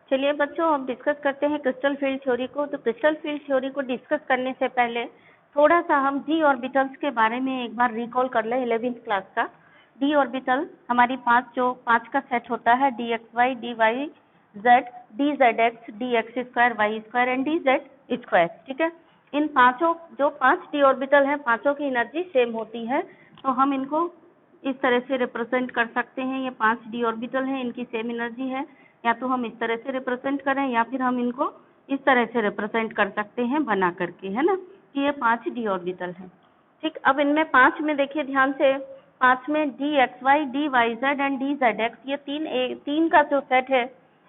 चलिए बच्चों, अब डिस्कस करते हैं क्रिस्टल फील्ड थ्योरी को। तो क्रिस्टल फील्ड थ्योरी को डिस्कस करने से पहले थोड़ा सा हम डी ऑर्बिटल्स के बारे में एक बार रिकॉल कर लें 11th क्लास का। डी ऑर्बिटल हमारी पांच का सेट होता है, D X Y, D Y Z, D Z X, D x square, Y square and D Z square. ठीक है, इन पांचों जो 5 डी ऑर्बिटल हैं, पांचों की एनर्जी सेम होती है। तो हम इनको इस तरह से रिप्रेजेंट कर सकते हैं। ये 5 डी ऑर्बिटल हैं, इनकी सेम एनर्जी है। या तो हम इस तरह से रिप्रेजेंट करें या फिर हम इनको इस तरह से रिप्रेजेंट कर सकते हैं बना करके, है ना, कि ये 5 डी ऑर्बिटल हैं। ठीक, अब इनमें 5 में देखिए ध्यान से, 5 में D X Y, D Y Z and D Z X, ये तीन का जो सेट है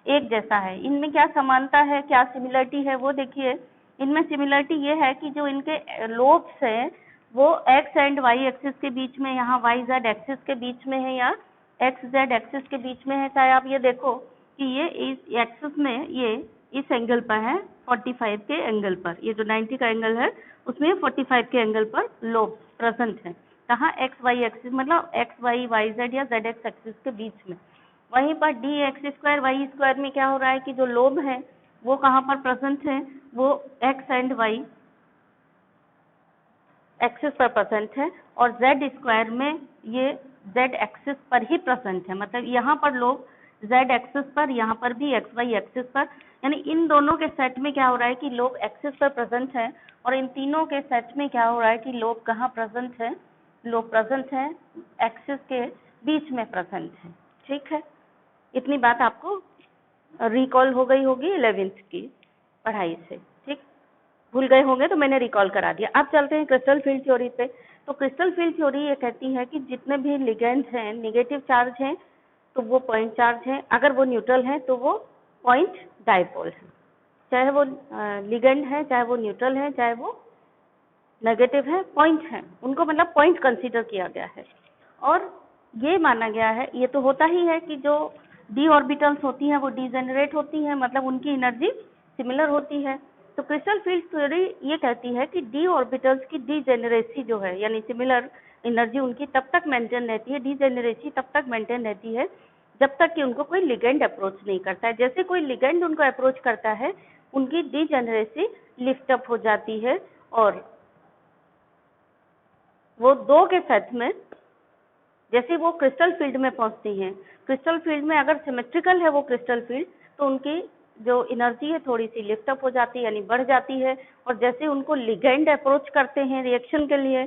एक जैसा है। इनमें क्या समानता है, क्या सिमिलरिटी है, वो देखिए। इनमें सिमिलरिटी ये है कि जो इनके लोब्स हैं वो एक्स एंड वाई एक्सिस के बीच में, यहाँ वाई जेड एक्सिस के बीच में है या एक्स जेड एक्सिस के बीच में है। चाहे आप ये देखो कि ये इस एक्सिस में ये इस एंगल पर है 45 के एंगल पर, ये जो 90 का एंगल है उसमें 45 के एंगल पर लोब प्रेजेंट है। कहाँ, एक्स वाई एक्सिस, मतलब एक्स वाई वाई जेड या जेड एक्स एक्सिस के बीच में। वहीं पर D x square Y square में क्या हो रहा है कि जो लोब है वो कहाँ पर प्रेजेंट है, वो एक्स एंड वाई एक्सिस पर प्रेजेंट है, और जेड स्क्वायर में ये जेड एक्सिस पर ही प्रेजेंट है। मतलब यहाँ पर लोग जेड एक्सिस पर, यहाँ पर भी एक्स वाई एक्सिस पर, यानी इन दोनों के सेट में क्या हो रहा है कि लोग एक्सिस पर प्रेजेंट है, और इन तीनों के सेट में क्या हो रहा है कि लोग कहाँ प्रेजेंट है, लोग प्रेजेंट है एक्सिस के बीच में प्रेजेंट है। ठीक है, इतनी बात आपको रिकॉल हो गई होगी 11th की पढ़ाई से। ठीक, भूल गए होंगे तो मैंने रिकॉल करा दिया। अब चलते हैं क्रिस्टल फील्ड थ्योरी पे। तो क्रिस्टल फील्ड थ्योरी ये कहती है कि जितने भी लिगेंड हैं नेगेटिव चार्ज हैं तो वो पॉइंट चार्ज हैं, अगर वो न्यूट्रल हैं तो वो पॉइंट डायपोल है। चाहे वो लिगेंड है, चाहे वो न्यूट्रल है, चाहे वो नेगेटिव है, पॉइंट है, उनको मतलब पॉइंट कंसीडर किया गया है। और ये माना गया है, ये तो होता ही है कि जो डी ऑर्बिटल्स होती हैं वो डीजेनरेट होती हैं, मतलब उनकी एनर्जी सिमिलर होती है। तो क्रिस्टल फील्ड थ्योरी ये कहती है कि डी ऑर्बिटल्स की डीजेनरेसी जो है, यानी सिमिलर एनर्जी उनकी तब तक मेंटेन रहती है, डीजेनरेसी तब तक मेंटेन रहती है जब तक कि उनको कोई लिगेंड अप्रोच नहीं करता है। जैसे कोई लिगेंड उनको अप्रोच करता है उनकी डीजेनरेसी लिफ्ट अप हो जाती है, और वो दो के सेट में जैसे वो क्रिस्टल फील्ड में पहुंचती हैं, क्रिस्टल फील्ड में अगर सिमेट्रिकल है वो क्रिस्टल फील्ड, तो उनकी जो एनर्जी है थोड़ी सी लिफ्ट अप हो जाती है, यानी बढ़ जाती है। और जैसे उनको लिगेंड अप्रोच करते हैं रिएक्शन के लिए,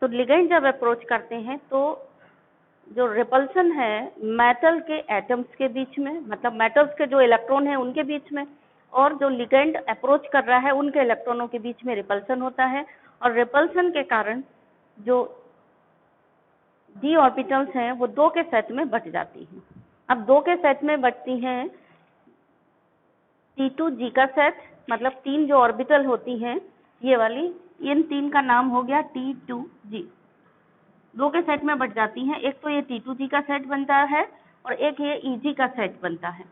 तो लिगेंड जब अप्रोच करते हैं तो जो रिपल्सन है मेटल के एटम्स के बीच में, मतलब मेटल्स के जो इलेक्ट्रॉन है उनके बीच में, और जो लिगेंड अप्रोच कर रहा है उनके इलेक्ट्रॉनों के बीच में रिपल्सन होता है, और रिपल्सन के कारण जो डी ऑर्बिटल्स हैं वो दो के सेट में बट जाती हैं। अब दो के सेट में बटती हैं T2G का सेट, मतलब 3 जो ऑर्बिटल होती हैं ये वाली, इन 3 का नाम हो गया T2G। दो के सेट में बट जाती हैं, एक तो ये T2G का सेट बनता है और एक ये EG का सेट बनता है।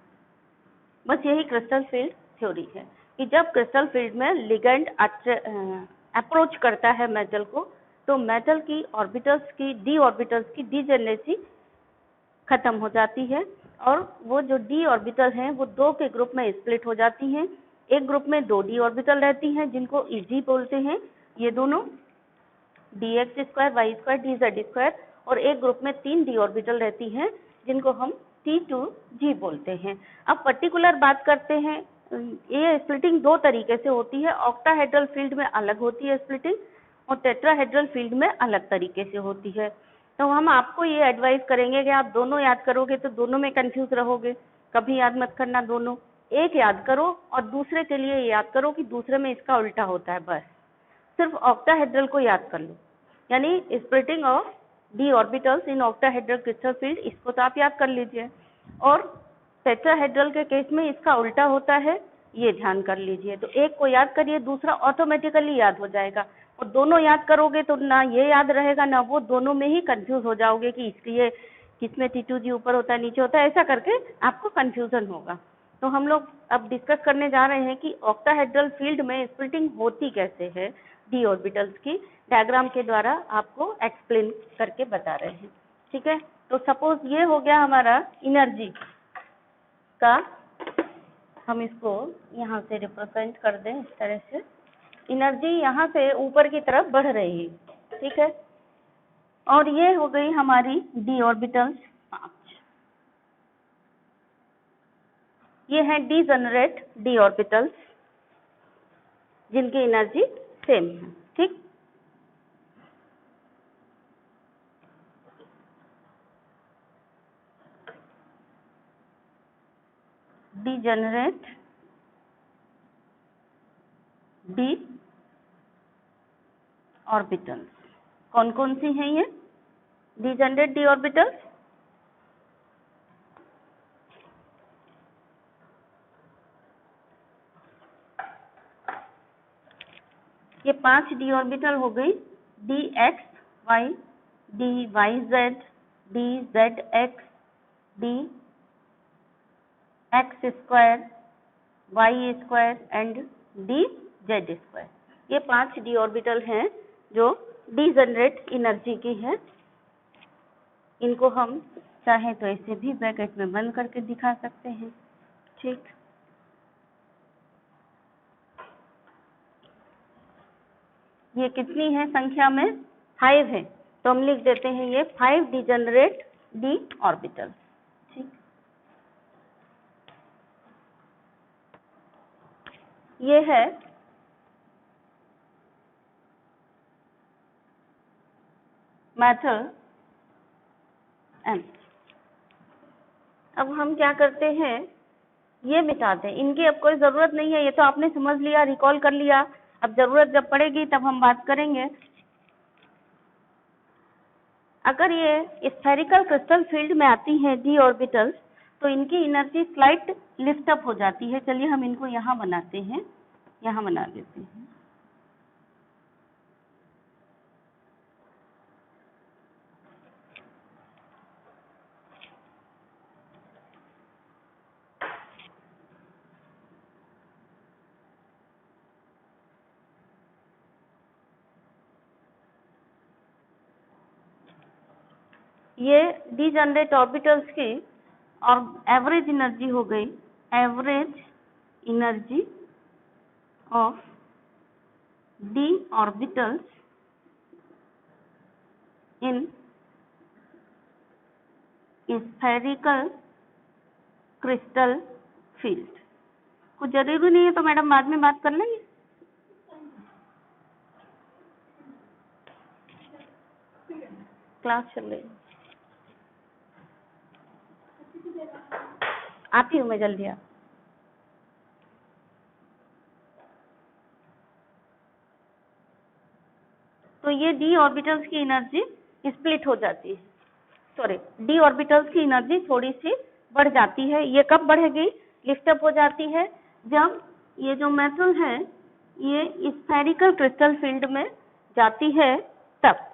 बस यही क्रिस्टल फील्ड थ्योरी है कि जब क्रिस्टल फील्ड में लिगेंड अप्रोच करता है मेटल को, तो मेटल की ऑर्बिटल्स की डीजेनरेसी खत्म हो जाती है, और वो जो डी ऑर्बिटल हैं वो दो के ग्रुप में स्प्लिट हो जाती हैं। एक ग्रुप में 2 डी ऑर्बिटल रहती हैं जिनको EG बोलते हैं, ये दोनों D x square Y square D Z square, और एक ग्रुप में 3 डी ऑर्बिटल रहती हैं जिनको हम T2G बोलते हैं। अब पर्टिकुलर बात करते हैं, ये स्प्लिटिंग 2 तरीके से होती है। ऑक्टाहेड्रल फील्ड में अलग होती है स्प्लिटिंग, और टेट्राहेड्रल फील्ड में अलग तरीके से होती है। तो हम आपको ये एडवाइस करेंगे कि आप दोनों याद करोगे तो दोनों में कंफ्यूज रहोगे, कभी याद मत करना दोनों, एक याद करो और दूसरे के लिए याद करो कि दूसरे में इसका उल्टा होता है। बस सिर्फ ऑक्टाहेड्रल को याद कर लो, यानी splitting of D orbitals in octahedral crystal field, इसको तो आप याद कर लीजिए। और टेट्राहेड्रल के केस में इसका उल्टा होता है, ये ध्यान कर लीजिए। तो एक को याद करिए, दूसरा ऑटोमेटिकली याद हो जाएगा। और दोनों याद करोगे तो ना ये याद रहेगा ना वो, दोनों में ही कंफ्यूज हो जाओगे कि इसलिए किसमें T2G ऊपर होता है नीचे होता है, ऐसा करके आपको कंफ्यूजन होगा। तो हम लोग अब डिस्कस करने जा रहे हैं कि ऑक्टाहेड्रल फील्ड में स्प्लिटिंग होती कैसे है डी ऑर्बिटल्स की, डायग्राम के द्वारा आपको एक्सप्लेन करके बता रहे हैं। ठीक है, तो सपोज ये हो गया हमारा एनर्जी का हम इसको यहाँ से रिप्रेजेंट कर दें इस तरह से, एनर्जी यहाँ से ऊपर की तरफ बढ़ रही है, ठीक है। और ये हो गई हमारी डी ऑर्बिटल्स 5। ये है डीजेनरेट डी ऑर्बिटल्स जिनकी एनर्जी सेम है, ठीक। डीजेनरेट डी ऑर्बिटल्स कौन कौन सी हैं ये डीजेनरेट डी ऑर्बिटल्स? ये 5 डी ऑर्बिटल हो गई, D X Y, D Y Z, D Z X, D x square, Y square and D Z square. ये 5 डी ऑर्बिटल हैं जो डीजेनरेट एनर्जी की है। इनको हम चाहे तो ऐसे भी ब्रैकेट में बंद करके दिखा सकते हैं, ठीक। ये कितनी है संख्या में? 5 है, तो हम लिख देते हैं ये 5 डीजेनरेट डी ऑर्बिटल, ठीक। ये है मेथड एम। अब हम क्या करते हैं, ये मिटाते हैं, इनकी अब कोई जरूरत नहीं है, ये तो आपने समझ लिया, रिकॉल कर लिया। अब जरूरत जब पड़ेगी तब हम बात करेंगे। अगर ये स्फेरिकल क्रिस्टल फील्ड में आती है डी ऑर्बिटल्स, तो इनकी एनर्जी स्लाइट लिफ्ट अप हो जाती है। चलिए हम इनको यहाँ बनाते हैं, यहाँ बना देते हैं। ये डीजेनरेट ऑर्बिटल्स की और एवरेज एनर्जी हो गई, average energy of D orbitals in spherical crystal field. कुछ जरूरी नहीं है तो मैडम बाद में बात कर लेंगे। क्लास चल रही, आती हूँ मैं जल्दी। आप तो ये डी ऑर्बिटल्स की एनर्जी स्प्लिट हो जाती है, सॉरी, डी ऑर्बिटल्स की एनर्जी थोड़ी सी बढ़ जाती है। ये कब बढ़ेगी, लिफ्ट अप हो जाती है, जब ये जो मेटल है ये स्फेरिकल क्रिस्टल फील्ड में जाती है तब।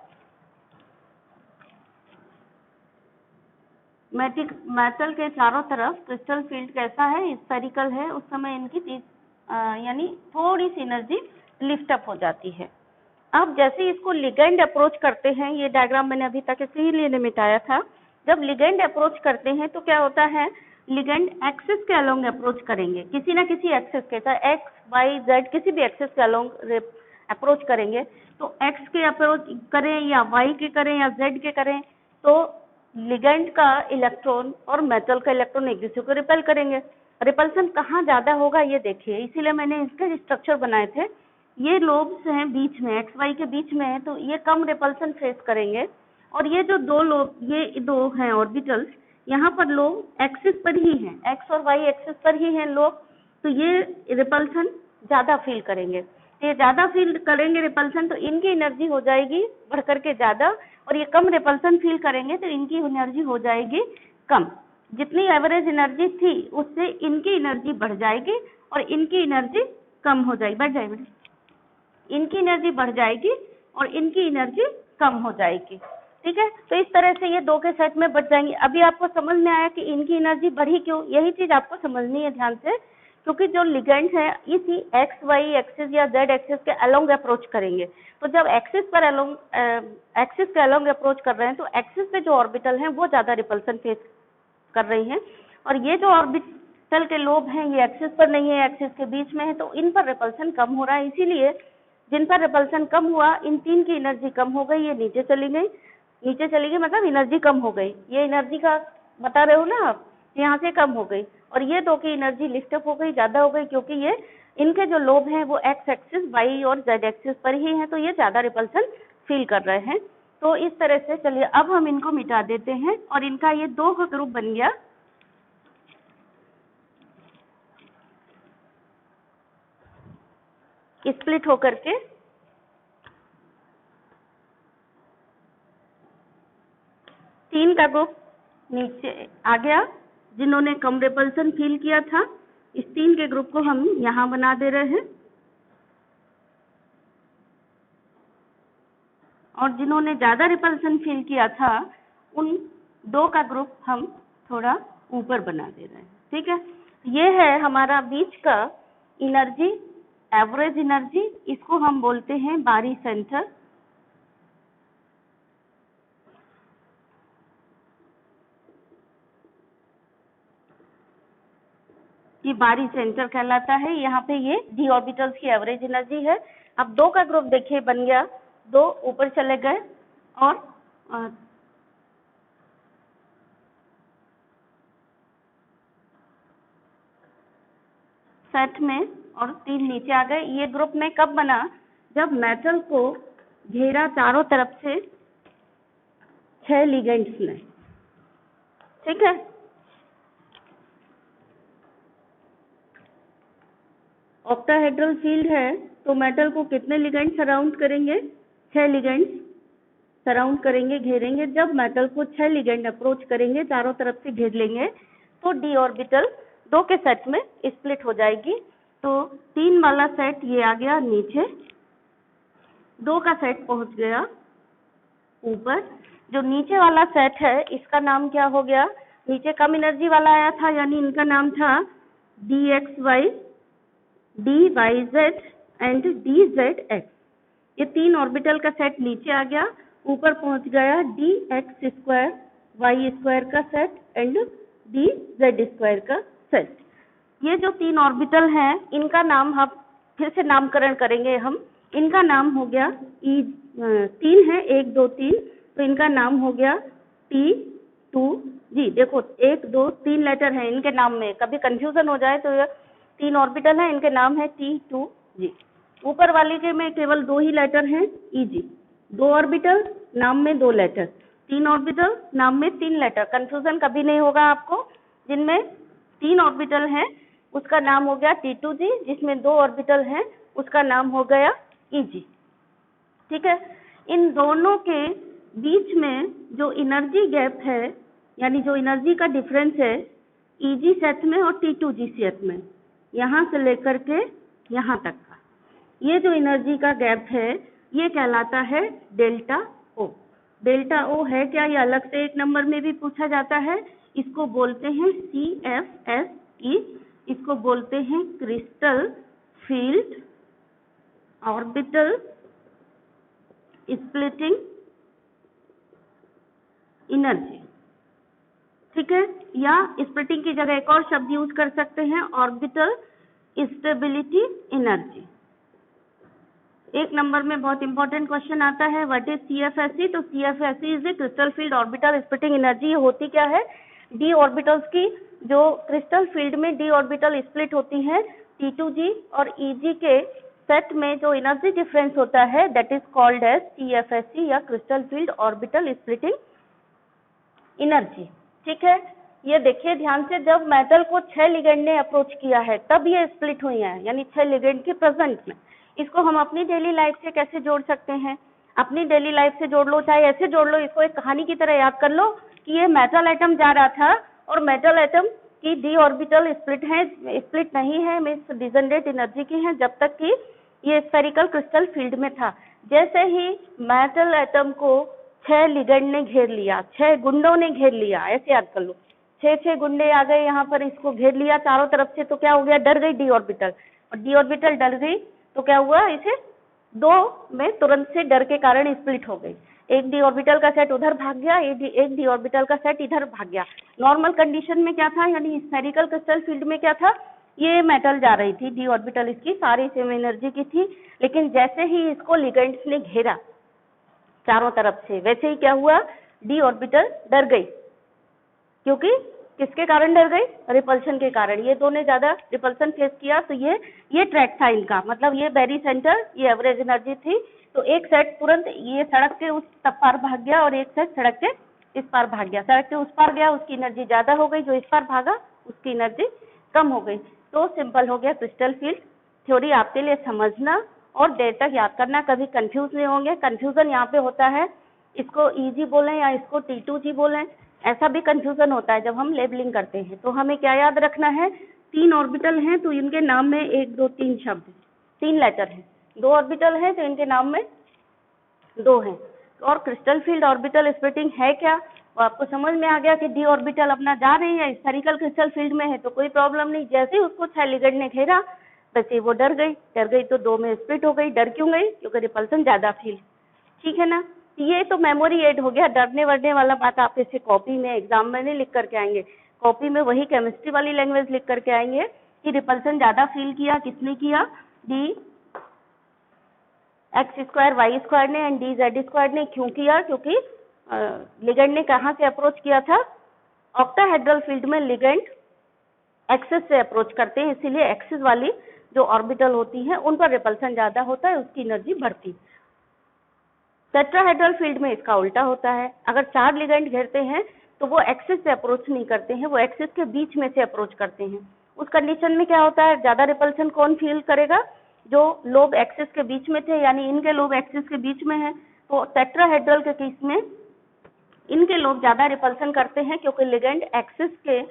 मेटल के चारों तरफ क्रिस्टल फील्ड कैसा है, स्फेरिकल है, उस समय इनकी यानी थोड़ी सी एनर्जी लिफ्ट अप हो जाती है। अब जैसे इसको लिगेंड अप्रोच करते हैं, ये डायग्राम मैंने अभी तक इसीलिए मिटाया था। जब लिगेंड अप्रोच करते हैं तो क्या होता है, लिगेंड एक्सिस के अलोंग अप्रोच करेंगे, किसी ना किसी एक्सिस के, चाहे एक्स वाई जेड किसी भी एक्सिस के अलोंग अप्रोच करेंगे। तो एक्स के अप्रोच करें या वाई के करें या जेड के करें, तो लिगेंड का इलेक्ट्रॉन और मेटल का इलेक्ट्रॉन एक दूसरे को रिपेल करेंगे। रिपल्सन कहाँ ज्यादा होगा ये देखिए, इसीलिए मैंने इसके स्ट्रक्चर बनाए थे। ये लोब्स हैं बीच में, एक्स वाई के बीच में है, तो ये कम रिपल्सन फेस करेंगे। और ये जो दो लोब, ये दो हैं ऑर्बिटल्स, यहाँ पर लोब एक्सिस पर ही हैं, एक्स और वाई एक्सिस पर ही हैं लोब, तो ये रिपल्सन ज्यादा फील करेंगे। ये ज्यादा फील करेंगे रिपल्सन, तो इनकी एनर्जी हो जाएगी बढ़ करके ज्यादा, और ये कम रिपल्सन फील करेंगे तो इनकी एनर्जी हो जाएगी कम। जितनी एवरेज एनर्जी थी उससे इनकी एनर्जी बढ़ जाएगी और इनकी एनर्जी कम हो जाएगी, बढ़ जाएगी, इनकी एनर्जी बढ़ जाएगी और इनकी एनर्जी कम हो जाएगी, ठीक है। तो इस तरह से ये दो के सेट में बढ़ जाएंगे। अभी आपको समझ में आया कि इनकी एनर्जी बढ़ी क्यों, यही चीज आपको समझनी है ध्यान से, क्योंकि जो लिगेंड है इसी एक्स वाई एक्सिस या जेड एक्सिस के अलोंग अप्रोच करेंगे। तो जब एक्सिस पर एक्सिस के अलोंग अप्रोच कर रहे हैं तो एक्सिस पे जो ऑर्बिटल हैं वो ज्यादा रिपल्सन फेस कर रही हैं, और ये जो क्रिस्टल के लोब हैं ये एक्सिस पर नहीं है, एक्सिस के बीच में है, तो इन पर रिपल्सन कम हो रहा है, इसीलिए जिन पर रिपल्सन कम हुआ इन 3 की एनर्जी कम हो गई, ये नीचे चली गई। नीचे चली गई मतलब एनर्जी कम हो गई, ये एनर्जी का बता रहे हो ना आप, यहाँ से कम हो गई। और ये 2 की एनर्जी लिफ्ट अप हो गई, ज्यादा हो गई, क्योंकि ये इनके जो लोब हैं वो एक्स एक्सिस, वाई और जेड एक्सिस पर ही हैं, तो ये ज्यादा रिपल्सन फील कर रहे हैं। तो इस तरह से चलिए अब हम इनको मिटा देते हैं और इनका ये 2 का ग्रुप बन गया। स्प्लिट होकर के तीन का ग्रुप नीचे आ गया, जिन्होंने कम रिपल्सन फील किया था। इस 3 के ग्रुप को हम यहाँ बना दे रहे हैं, और जिन्होंने ज्यादा रिपल्सन फील किया था उन 2 का ग्रुप हम थोड़ा ऊपर बना दे रहे हैं। ठीक है, ये है हमारा बीच का एनर्जी, एवरेज एनर्जी, इसको हम बोलते हैं बारी सेंटर। ये बारी सेंटर कहलाता है। यहाँ पे ये डी ऑर्बिटल्स की एवरेज एनर्जी है। अब 2 का ग्रुप देखिए बन गया, 2 ऊपर चले गए और सेट में, और 3 नीचे आ गए। ये ग्रुप में कब बना, जब मेटल को घेरा चारों तरफ से 6 लिगेंड्स ने। ठीक है, ऑक्टाहेड्रल फील्ड है तो मेटल को कितने लिगेंड सराउंड करेंगे, 6 लिगेंड सराउंड करेंगे, घेरेंगे। जब मेटल को 6 लिगेंड अप्रोच करेंगे, चारों तरफ से घेर लेंगे, तो डी ऑर्बिटल 2 के सेट में स्प्लिट हो जाएगी। तो 3 वाला सेट ये आ गया नीचे, 2 का सेट पहुंच गया ऊपर। जो नीचे वाला सेट है इसका नाम क्या हो गया, नीचे कम एनर्जी वाला आया था, यानी इनका नाम था D X Y, D Y Z and D Z X. ये 3 ऑर्बिटल का सेट नीचे आ गया, ऊपर पहुंच गया d x square Y square का set and D Z square का सेट। ये जो 3 ऑर्बिटल हैं इनका नाम हम फिर से नामकरण करेंगे हम। इनका नाम हो गया ई, 3 है, 1 2 3, तो इनका नाम हो गया T2G। देखो 1 2 3 लेटर है इनके नाम में, कभी कंफ्यूजन हो जाए तो ये 3 ऑर्बिटल है, इनके नाम है T2G। ऊपर वाली के में केवल 2 ही लेटर हैं, EG। 2 ऑर्बिटल नाम में 2 लेटर, 3 ऑर्बिटल नाम में 3 लेटर। कंफ्यूजन कभी नहीं होगा आपको। जिनमें 3 ऑर्बिटल हैं उसका नाम हो गया T2G, जिसमें 2 ऑर्बिटल हैं उसका नाम हो गया EG। ठीक है, इन दोनों के बीच में जो एनर्जी गैप है, यानी जो एनर्जी का डिफरेंस है EG सेट में और T2G सेट में, यहाँ से लेकर के यहाँ तक का ये जो एनर्जी का गैप है ये कहलाता है डेल्टा O। डेल्टा O है क्या, ये अलग से 1 नंबर में भी पूछा जाता है। इसको बोलते हैं CFSE, इसको बोलते हैं crystal field orbital splitting energy. ठीक है, या स्प्लिटिंग की जगह एक और शब्द यूज कर सकते हैं, ऑर्बिटल स्टेबिलिटी एनर्जी। 1 नंबर में बहुत इंपॉर्टेंट क्वेश्चन आता है, व्हाट इज CFSE। तो CFSE is a crystal field orbital splitting energy. ये होती क्या है, डी ऑर्बिटल्स की जो क्रिस्टल फील्ड में डी ऑर्बिटल स्प्लिट होती है, T2G और EG के सेट में जो एनर्जी डिफरेंस होता है that is called as CFSE या crystal field orbital splitting energy. ठीक है, ये देखिए ध्यान से, जब मेटल को 6 लिगेंड ने अप्रोच किया है तब ये स्प्लिट हुई है, यानी 6 लिगेंड के प्रेजेंट में। इसको हम अपनी डेली लाइफ से कैसे जोड़ सकते हैं, अपनी डेली लाइफ से जोड़ लो, चाहे ऐसे जोड़ लो, इसको एक कहानी की तरह याद कर लो कि ये मेटल एटम जा रहा था और मेटल एटम की डी ऑर्बिटल स्प्लिट है, स्प्लिट नहीं है, मीन्स डिजनरेट एनर्जी की है, जब तक कि ये स्फेरिकल क्रिस्टल फील्ड में था। जैसे ही मेटल एटम को 6 लिगेंड ने घेर लिया, 6 गुंडों ने घेर लिया, ऐसे याद कर लो, 6 गुंडे आ गए यहाँ पर, इसको घेर लिया चारों तरफ से, तो क्या हो गया, डर गई डी ऑर्बिटल, और डी ऑर्बिटल डर गई तो क्या हुआ, इसे 2 में तुरंत से डर के कारण स्प्लिट हो गई। एक डी ऑर्बिटल का सेट उधर भाग गया, एक डी ऑर्बिटल का सेट इधर भाग गया। नॉर्मल कंडीशन में क्या था, यानी स्फेरिकल क्रिस्टल फील्ड में क्या था, ये मेटल जा रही थी, डी ऑर्बिटल इसकी सारी सेम एनर्जी की थी, लेकिन जैसे ही इसको लिगेंड्स ने घेरा चारों तरफ से, वैसे ही क्या हुआ, डी ऑर्बिटल डर गई। क्योंकि किसके कारण डर गई, रिपल्शन के कारण। ये दोनों ज्यादा रिपल्शन फेस किया, तो ये ट्रैक था इनका, मतलब ये बेरी सेंटर, ये एवरेज एनर्जी थी। तो एक सेट तुरंत ये सड़क के उस पार भाग गया और एक सेट सड़क के इस पार भाग गया। सड़क के उस पार गया, उसकी एनर्जी ज्यादा हो गई, जो इस पार भागा उसकी एनर्जी कम हो गई। तो सिंपल हो गया क्रिस्टल फील्ड थ्योरी। आपके लिए समझना और देर तक याद करना, कभी कंफ्यूज नहीं होंगे। कंफ्यूजन यहाँ पे होता है, इसको ईजी बोलें या इसको T2G बोलें, ऐसा भी कंफ्यूजन होता है जब हम लेबलिंग करते हैं। तो हमें क्या याद रखना है, 3 ऑर्बिटल हैं तो इनके नाम में 1 2 3 शब्द, 3 लेटर हैं। 2 ऑर्बिटल हैं तो इनके नाम में 2 हैं। और क्रिस्टल फील्ड ऑर्बिटल स्प्लिटिंग है क्या, वो आपको समझ में आ गया कि डी ऑर्बिटल अपना जा रही है, स्फेरिकल क्रिस्टल फील्ड में है तो कोई प्रॉब्लम नहीं। जैसे ही उसको 6 लिगेंड ने घेरा, वैसे वो डर गई तो 2 में स्प्लिट हो गई। डर क्यों गई, क्योंकि रिपल्सन ज्यादा फील, ठीक है ना। ये तो मेमोरी एड हो गया, डरने वरने वाला बात आप इसे कॉपी में एग्जाम में नहीं लिख करके आएंगे। कॉपी में वही केमिस्ट्री वाली लैंग्वेज लिख करके आएंगे कि रिपल्सन ज्यादा फील किया किसने किया, डी x² y² ने एंड dz² ने। क्यों किया, क्योंकि लिगेंड ने कहाँ से अप्रोच किया था, ऑक्टाहेड्रल फील्ड में लिगेंड एक्सिस से अप्रोच करते हैं, इसीलिए एक्सिस वाली जो ऑर्बिटल होती है उन पर रिपल्सन ज्यादा होता है, उसकी एनर्जी बढ़ती। टेट्राहेड्रल फील्ड में इसका उल्टा होता है। अगर 4 लिगेंड घेरते हैं तो वो एक्सिस से अप्रोच नहीं करते हैं, वो एक्सिस के बीच में से अप्रोच करते हैं। उस कंडीशन में क्या होता है, ज्यादा रिपल्सन कौन फील करेगा, जो लोब एक्सिस के बीच में थे, यानी इनके लोब एक्सिस के बीच में है। तो टेट्राहेड्रल के केस में इनके लोब ज्यादा रिपल्सन करते हैं, क्योंकि लिगेंड एक्सिस के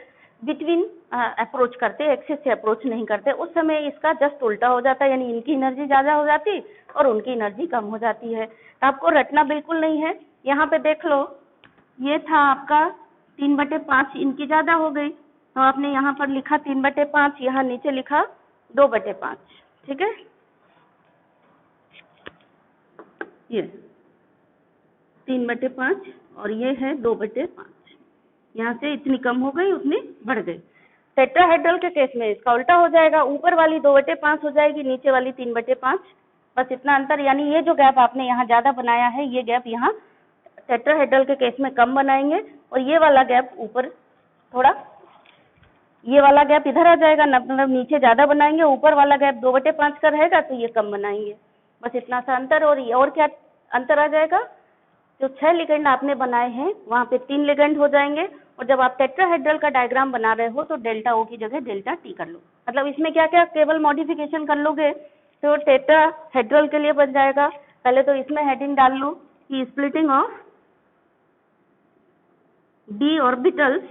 बिटवीन अप्रोच करते, एक्सिस से अप्रोच नहीं करते। उस समय इसका जस्ट उल्टा हो जाता है, यानी इनकी एनर्जी ज्यादा हो जाती और उनकी एनर्जी कम हो जाती है। तो आपको रटना बिल्कुल नहीं है। यहाँ पे देख लो, ये था आपका 3/5, इनकी ज्यादा हो गई तो आपने यहाँ पर लिखा 3/5, यहाँ नीचे लिखा 2/5, ठीक है। ये 3/5 और ये है 2/5। यहाँ से इतनी कम हो गई, उतनी बढ़ गई। टेट्राहेड्रल के केस में इसका उल्टा हो जाएगा, ऊपर वाली 2/5 हो जाएगी, नीचे वाली 3/5। बस इतना अंतर, यानी ये जो गैप आपने यहाँ ज्यादा बनाया है, ये गैप यहाँ टेट्राहेड्रल के केस में कम बनाएंगे, और ये वाला गैप ऊपर थोड़ा, ये वाला गैप इधर आ जाएगा, मतलब नीचे ज्यादा बनाएंगे, ऊपर वाला गैप 2/5 का रहेगा तो ये कम बनाएंगे। बस इतना सा अंतर। और क्या अंतर आ जाएगा, जो 6 लिगेंड आपने बनाए हैं वहाँ पे 3 लिगेंड हो जाएंगे, और जब आप टेट्राहेड्रल का डायग्राम बना रहे हो तो डेल्टा O की जगह डेल्टा T कर लो। मतलब इसमें क्या क्या केवल मॉडिफिकेशन कर लोगे तो टेट्राहेड्रल के लिए बन जाएगा। पहले तो इसमें हेडिंग डाल लो कि splitting of d orbitals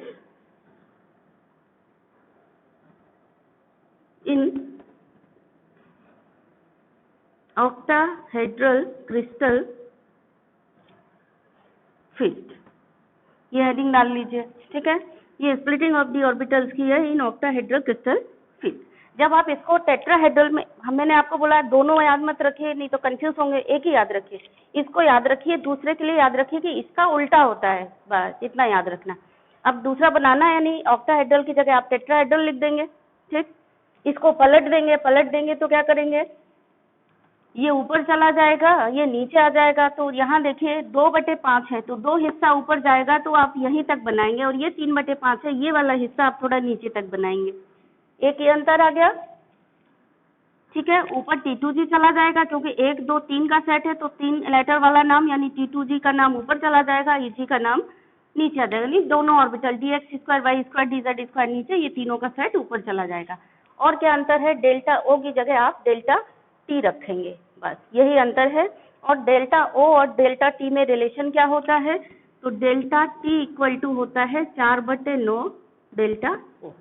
in octahedral crystal field, ये हेडिंग डाल लीजिए, ठीक है। ये स्प्लिटिंग ऑफ डी ऑर्बिटल्स की है इन ऑक्टाहेड्रल क्रिस्टल फील्ड। जब आप इसको टेट्राहेड्रल में, मैंने आपको बोला दोनों याद मत रखिए, नहीं तो कंफ्यूज होंगे, एक ही याद रखिए। इसको याद रखिए, दूसरे के लिए याद रखिए कि इसका उल्टा होता है, बस इतना याद रखना। अब दूसरा बनाना है, यानी ऑक्टाहेड्रल की जगह आप टेट्राहेड्रल लिख देंगे, ठीक। इसको पलट देंगे तो क्या करेंगे, ये ऊपर चला जाएगा, ये नीचे आ जाएगा। तो यहाँ देखिए 2/5 है, तो 2 हिस्सा ऊपर जाएगा तो आप यहीं तक बनाएंगे, और ये 3/5 है, ये वाला हिस्सा आप थोड़ा नीचे तक बनाएंगे। एक ये अंतर आ गया, ठीक है। ऊपर T2G चला जाएगा, क्योंकि 1 2 3 का सेट है, तो 3 लेटर वाला नाम यानी T2G का नाम ऊपर चला जाएगा, EG का नाम नीचे आ जाएगा। दोनों ऑर्बिटल dx² y² dz² नीचे, ये तीनों का सेट ऊपर चला जाएगा। और क्या अंतर है, डेल्टा O की जगह आप डेल्टा T रखेंगे, बस यही अंतर है। और डेल्टा O और डेल्टा T में रिलेशन क्या होता है, तो डेल्टा T इक्वल टू होता है 4/9 डेल्टा O,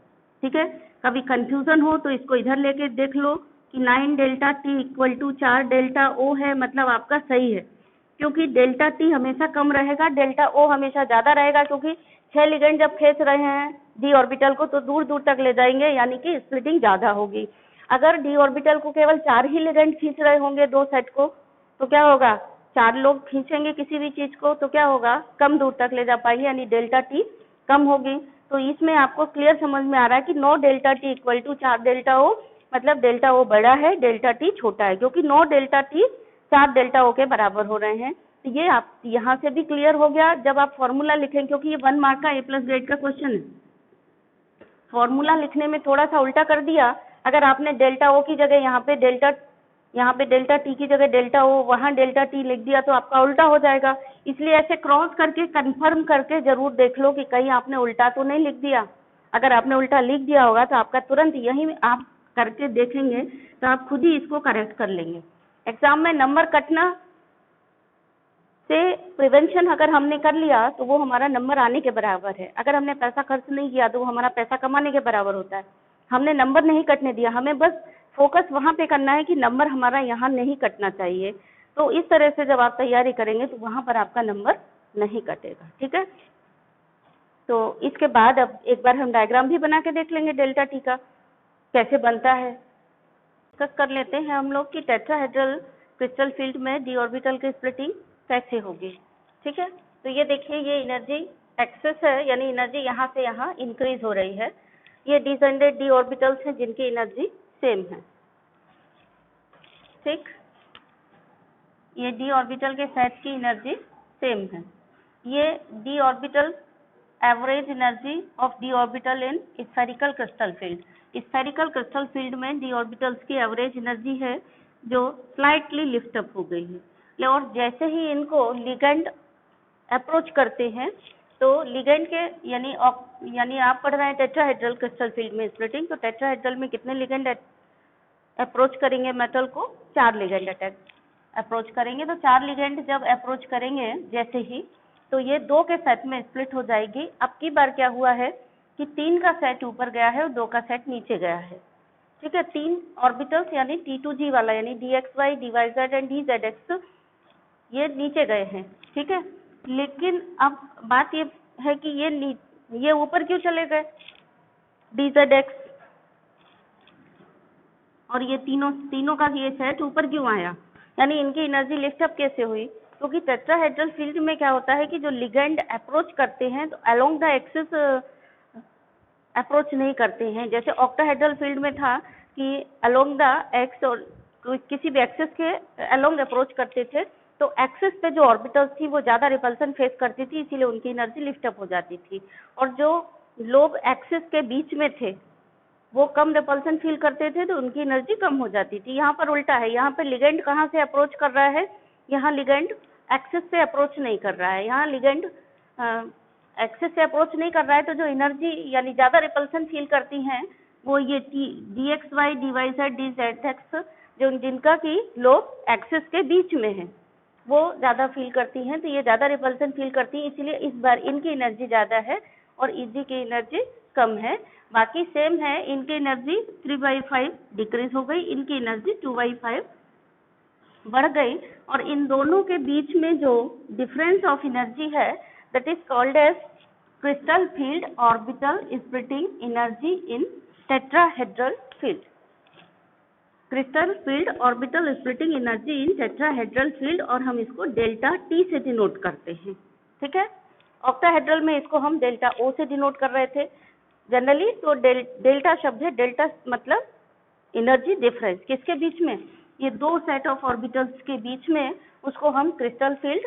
ठीक है। कभी कंफ्यूजन हो तो इसको इधर लेके देख लो कि 9 delta T equal to 4 delta O है, मतलब आपका सही है, क्योंकि डेल्टा T हमेशा कम रहेगा, डेल्टा O हमेशा ज्यादा रहेगा, क्योंकि 6 लिगेंड जब खींच रहे हैं डी ऑर्बिटल को तो दूर दूर तक ले जाएंगे, यानी कि स्प्लिटिंग ज्यादा होगी। अगर डी ऑर्बिटल को केवल 4 ही लिगेंड खींच रहे होंगे 2 सेट को, तो क्या होगा, 4 लोग खींचेंगे किसी भी चीज को तो क्या होगा, कम दूर तक ले जा पाएगी, यानी डेल्टा टी कम होगी। तो इसमें आपको क्लियर समझ में आ रहा है कि 9 delta t equal to 4 delta o, मतलब डेल्टा ओ बड़ा है, डेल्टा टी छोटा है, क्योंकि 9 डेल्टा टी 4 डेल्टा ओ के बराबर हो रहे हैं। तो ये आप यहाँ से भी क्लियर हो गया। जब आप फॉर्मूला लिखें, क्योंकि ये 1 मार्क का A+ ग्रेड का क्वेश्चन है, फॉर्मूला लिखने में थोड़ा सा उल्टा कर दिया। अगर आपने डेल्टा ओ की जगह यहाँ पे डेल्टा टी की जगह डेल्टा ओ, वहाँ डेल्टा टी लिख दिया तो आपका उल्टा हो जाएगा। इसलिए ऐसे क्रॉस करके कंफर्म करके जरूर देख लो कि कहीं आपने उल्टा तो नहीं लिख दिया। अगर आपने उल्टा लिख दिया होगा तो आपका तुरंत यही आप करके देखेंगे तो आप खुद ही इसको करेक्ट कर लेंगे। एग्जाम में नंबर कटना से प्रिवेंशन अगर हमने कर लिया तो वो हमारा नंबर आने के बराबर है। अगर हमने पैसा खर्च नहीं किया तो वो हमारा पैसा कमाने के बराबर होता है। हमने नंबर नहीं कटने दिया, हमें बस फोकस वहां पे करना है कि नंबर हमारा यहाँ नहीं कटना चाहिए। तो इस तरह से जब आप तैयारी करेंगे तो वहां पर आपका नंबर नहीं कटेगा। ठीक है, तो इसके बाद अब एक बार हम डायग्राम भी बना के देख लेंगे डेल्टा टी का कैसे बनता है। डिस्कस कर लेते हैं हम लोग कि टेट्राहेड्रल क्रिस्टल फील्ड में डी ऑर्बिटल की स्प्लिटिंग कैसे होगी। ठीक है, तो ये देखिए, ये एनर्जी एक्सेस है, यानी एनर्जी यहाँ से यहाँ इंक्रीज हो रही है। ये डिसजेनरेट डी ऑर्बिटल्स हैं जिनकी एनर्जी सेम है। ठीक, ये डी ऑर्बिटल के सेट की एनर्जी सेम है। ये D orbital average energy of D orbital in spherical crystal field. Spherical crystal field में डी ऑर्बिटल्स की एवरेज एनर्जी है जो स्लाइटली लिफ्ट अप हो गई है। और जैसे ही इनको लिगेंड अप्रोच करते हैं तो लिगेंड के यानी आप पढ़ रहे हैं टेट्राहेड्रल क्रिस्टल फील्ड में स्प्लिटिंग, तो टेट्राहेड्रल में कितने लिगेंड अप्रोच करेंगे मेटल को? 4 लिगेंड अप्रोच करेंगे। तो 4 लिगेंड जब अप्रोच करेंगे जैसे ही, तो ये 2 के सेट में स्प्लिट हो जाएगी। अब की बार क्या हुआ है कि 3 का सेट ऊपर गया है और 2 का सेट नीचे गया है। ठीक है, 3 ऑर्बिटल्स यानी T2G वाला यानी DXY, DYZ एंड DZX ये नीचे गए हैं। ठीक है, लेकिन अब बात ये है कि ये ऊपर क्यों चले गए DZX, और ये तीनों का ये सेट ऊपर क्यों आया, यानी इनकी एनर्जी लिफ्ट अप कैसे हुई? क्योंकि टेट्राहेड्रल फील्ड में क्या होता है कि जो लिगेंड अप्रोच करते हैं तो अलोंग द एक्सिस अप्रोच नहीं करते हैं। जैसे ऑक्टाहेड्रल फील्ड में था कि अलोंग द एक्स और किसी भी एक्सिस के अलोंग अप्रोच करते थे, तो एक्सिस पे जो ऑर्बिटल्स थी वो ज्यादा रिपल्सन फेस करती थी, इसीलिए उनकी एनर्जी लिफ्ट अप हो जाती थी। और जो लोग एक्सिस के बीच में थे वो कम रिपल्सन फील करते थे तो उनकी एनर्जी कम हो जाती थी। यहाँ पर उल्टा है, यहाँ पे लिगेंड कहाँ से अप्रोच कर रहा है? यहाँ लिगेंड एक्सिस से अप्रोच नहीं कर रहा है। यहाँ लिगेंड एक्सिस से अप्रोच नहीं कर रहा है, तो जो एनर्जी यानी ज्यादा रिपल्सन फील करती हैं वो ये DXY, DYZ, DZX जो जिनका की लोग एक्सिस के बीच में है वो ज्यादा फील करती हैं, तो ये ज्यादा रिपल्सन फील करती हैं, इसलिए इस बार इनकी एनर्जी ज्यादा है और इजी की एनर्जी कम है। बाकी सेम है, इनकी एनर्जी 3/5 डिक्रीज हो गई, इनकी एनर्जी 2/5 बढ़ गई, और इन दोनों के बीच में जो डिफरेंस ऑफ एनर्जी है that is called as crystal field orbital splitting energy in tetrahedral field. Crystal field orbital splitting energy in tetrahedral field, और हम इसको डेल्टा टी से डिनोट करते हैं। ठीक है, ऑक्टाहेड्रल में इसको हम डेल्टा ओ से डिनोट कर रहे थे जनरली। तो डेल्टा शब्द है, डेल्टा मतलब एनर्जी डिफरेंस किसके बीच में? ये 2 सेट ऑफ ऑर्बिटल्स के बीच में, उसको हम crystal field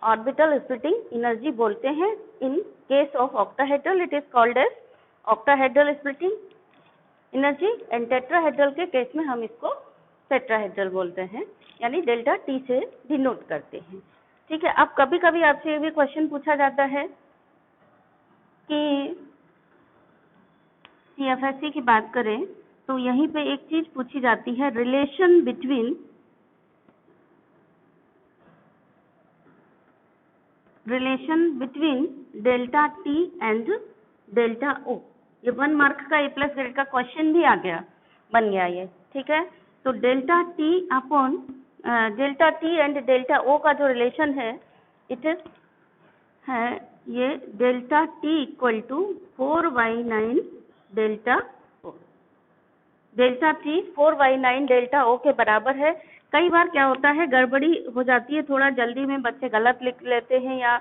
orbital splitting energy बोलते हैं। In case of octahedral it is called as octahedral splitting energy, and tetrahedral के केस में हम इसको टेट्राहेड्रल बोलते हैं, यानी डेल्टा टी से डिनोट करते हैं। ठीक है, अब कभी कभी आपसे ये भी क्वेश्चन पूछा जाता है कि CFSE की बात करें तो यहीं पे एक चीज पूछी जाती है, relation between delta t and delta o. ये 1 मार्क का A+ ग्रेड का क्वेश्चन भी आ गया, बन गया ये। ठीक है, तो delta t and delta o का जो रिलेशन है इट इज है ये delta t equal to 4/9 delta o. Delta t 4/9 delta o के बराबर है। कई बार क्या होता है, गड़बड़ी हो जाती है, थोड़ा जल्दी में बच्चे गलत लिख लेते हैं या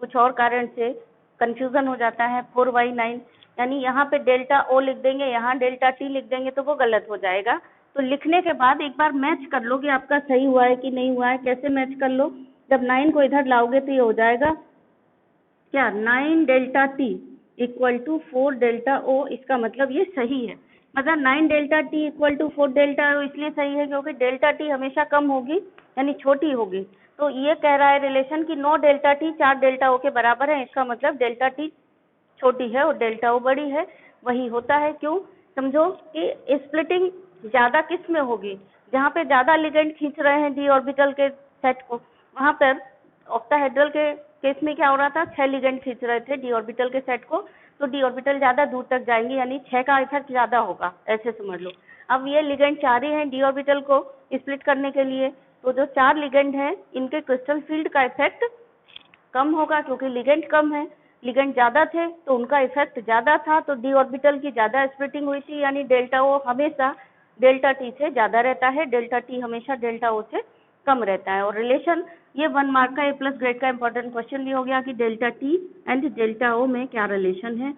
कुछ और कारण से कंफ्यूजन हो जाता है। 4/9 यानी यहाँ पे डेल्टा ओ लिख देंगे, यहाँ डेल्टा टी लिख देंगे तो वो गलत हो जाएगा। तो लिखने के बाद एक बार मैच कर लो कि आपका सही हुआ है कि नहीं हुआ है। कैसे मैच कर लो, जब 9 को इधर लाओगे तो ये हो जाएगा क्या, 9 delta t equal to 4 delta o. इसका मतलब ये सही है, मतलब 9 delta t equal to 4 delta o इसलिए सही है क्योंकि डेल्टा टी हमेशा कम होगी यानी छोटी होगी। तो ये कह रहा है रिलेशन कि 9 डेल्टा टी 4 डेल्टा ओ के बराबर है। इसका मतलब डेल्टा टी छोटी है और डेल्टा ओ बड़ी है। वही होता है, क्यों, समझो कि स्प्लिटिंग ज्यादा किस में होगी, जहाँ पे ज्यादा लिगेंड खींच रहे हैं डी ऑर्बिटल के सेट को। वहां पर ऑक्टाहेड्रल के केस में क्या हो रहा था, 6 लिगेंड खींच रहे थे डी ऑर्बिटल के सेट को, तो डी ऑर्बिटल ज्यादा दूर तक जाएंगे यानी 6 का इफेक्ट ज्यादा होगा, ऐसे समझ लो। अब ये लिगेंड 4 ही हैं डी ऑर्बिटल को स्प्लिट करने के लिए, तो जो 4 लिगेंड हैं इनके क्रिस्टल फील्ड का इफेक्ट कम होगा क्योंकि लिगेंड कम है। लिगेंड ज्यादा थे तो उनका इफेक्ट ज्यादा था, तो डी ऑर्बिटल की ज्यादा स्प्लिटिंग हुई थी यानी डेल्टा ओ हमेशा डेल्टा टी से ज्यादा रहता है, डेल्टा टी हमेशा डेल्टा ओ से कम रहता है। और रिलेशन, ये 1 मार्क का A+ ग्रेड का इंपॉर्टेंट क्वेश्चन भी हो गया कि डेल्टा टी एंड डेल्टा ओ में क्या रिलेशन है।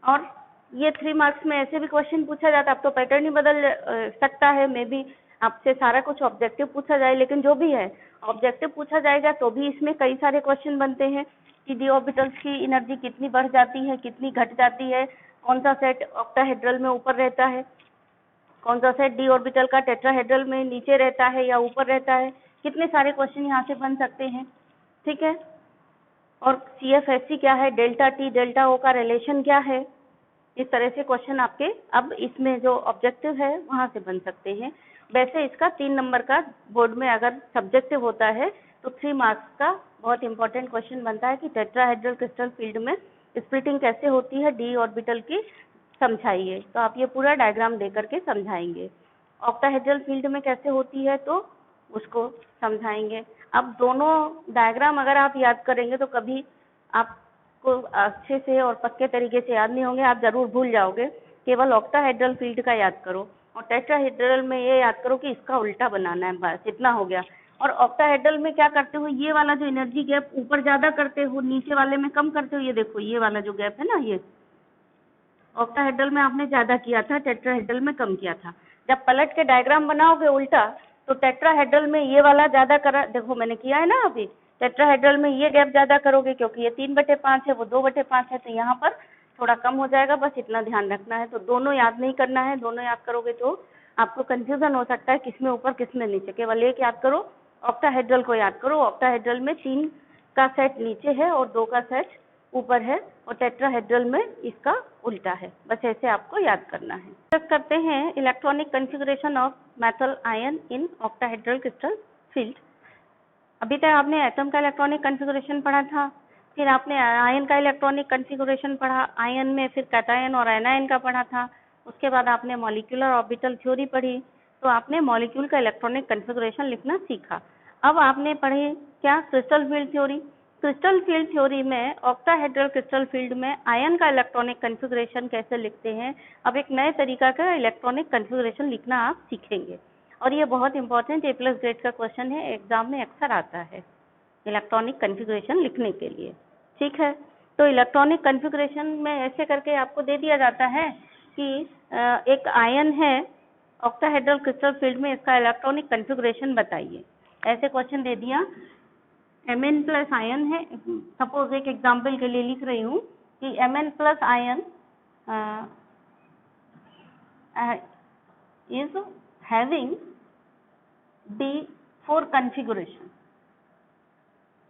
और ये 3 मार्क्स में ऐसे भी क्वेश्चन पूछा जाता है। अब तो पैटर्न ही बदल सकता है, मे बी आपसे सारा कुछ ऑब्जेक्टिव पूछा जाए, लेकिन जो भी है ऑब्जेक्टिव पूछा जाएगा तो भी इसमें कई सारे क्वेश्चन बनते हैं कि डी ऑर्बिटल्स की एनर्जी कितनी बढ़ जाती है, कितनी घट जाती है, कौन सा सेट ऑक्टाहेड्रल में ऊपर रहता है, कौन सा सेट डी ऑर्बिटल का टेट्राहेड्रल में नीचे रहता है या ऊपर रहता है। कितने सारे क्वेश्चन यहाँ से बन सकते हैं, ठीक है। और CFSC क्या है, डेल्टा टी डेल्टा ओ का रिलेशन क्या है, इस तरह से क्वेश्चन आपके अब इसमें जो ऑब्जेक्टिव है वहां से बन सकते हैं। वैसे इसका 3 नंबर का बोर्ड में अगर सब्जेक्टिव होता है तो 3 मार्क्स का बहुत इंपॉर्टेंट क्वेश्चन बनता है कि टेट्राहेड्रल क्रिस्टल फील्ड में स्प्लिटिंग कैसे होती है डी ऑर्बिटल की, समझाइए। तो आप ये पूरा डायग्राम दे करके समझाएंगे। ऑक्टाहेड्रल फील्ड में कैसे होती है तो उसको समझाएंगे। अब दोनों डायग्राम अगर आप याद करेंगे तो कभी आपको अच्छे से और पक्के तरीके से याद नहीं होंगे, आप जरूर भूल जाओगे। केवल ऑक्टाहेड्रल फील्ड का याद करो और टेट्राहेड्रल में ये याद करो कि इसका उल्टा बनाना है, बस इतना हो गया। और ऑक्टाहेड्रल में क्या करते हो, ये वाला जो एनर्जी गैप ऊपर ज्यादा करते हो, नीचे वाले में कम करते हो। ये देखो ये वाला जो गैप है ना, ये ऑक्टाहेड्रल में आपने ज्यादा किया था, टेट्राहेड्रल में कम किया था। जब पलट के डायग्राम बनाओगे उल्टा तो टेट्राहेड्रल में ये वाला ज्यादा करा, देखो मैंने किया है ना अभी, टेट्राहेड्रल में ये गैप ज्यादा करोगे क्योंकि ये 3/5 है, वो 2/5 है, तो यहाँ पर थोड़ा कम हो जाएगा, बस इतना ध्यान रखना है। तो दोनों याद नहीं करना है, दोनों याद करोगे तो आपको कंफ्यूजन हो सकता है किसमें ऊपर किसमें नीचे। केवल एक याद करो, ऑक्टाहेड्रल को याद करो। ऑक्टाहेड्रल में 3 का सेट नीचे है और 2 का सेट ऊपर है और टेट्राहेड्रल में इसका उल्टा है, बस ऐसे आपको याद करना है। डिस्कस करते हैं electronic configuration of metal ion in octahedral crystal field. अभी तक आपने एटम का इलेक्ट्रॉनिक कॉन्फ़िगरेशन पढ़ा था, फिर आपने आयन का इलेक्ट्रॉनिक कॉन्फ़िगरेशन पढ़ा, आयन में फिर कैटायन और एनायन का पढ़ा था। उसके बाद आपने मॉलिक्यूलर ऑर्बिटल थ्योरी पढ़ी, तो आपने मॉलिक्यूल का इलेक्ट्रॉनिक कॉन्फ़िगरेशन लिखना सीखा। अब आपने पढ़ी क्या, crystal field theory. Crystal field theory में ऑक्टाहेड्रल क्रिस्टल फील्ड में आयन का इलेक्ट्रॉनिक कॉन्फ़िगरेशन कैसे लिखते हैं, अब एक नए तरीका का इलेक्ट्रॉनिक कॉन्फ़िगरेशन लिखना आप सीखेंगे। और ये बहुत इंपॉर्टेंट A+ ग्रेड का क्वेश्चन है, एग्जाम में अक्सर आता है इलेक्ट्रॉनिक कॉन्फ़िगरेशन लिखने के लिए, ठीक है। तो इलेक्ट्रॉनिक कॉन्फ़िगरेशन में ऐसे करके आपको दे दिया जाता है कि एक आयन है ऑक्टाहेड्रल क्रिस्टल फील्ड में, इसका इलेक्ट्रॉनिक कॉन्फ़िगरेशन बताइए। ऐसे क्वेश्चन दे दिया, Mn+ आयन है, सपोज एक एग्जाम्पल के लिए लिख रही हूँ कि Mn+ ion is having D4 configuration,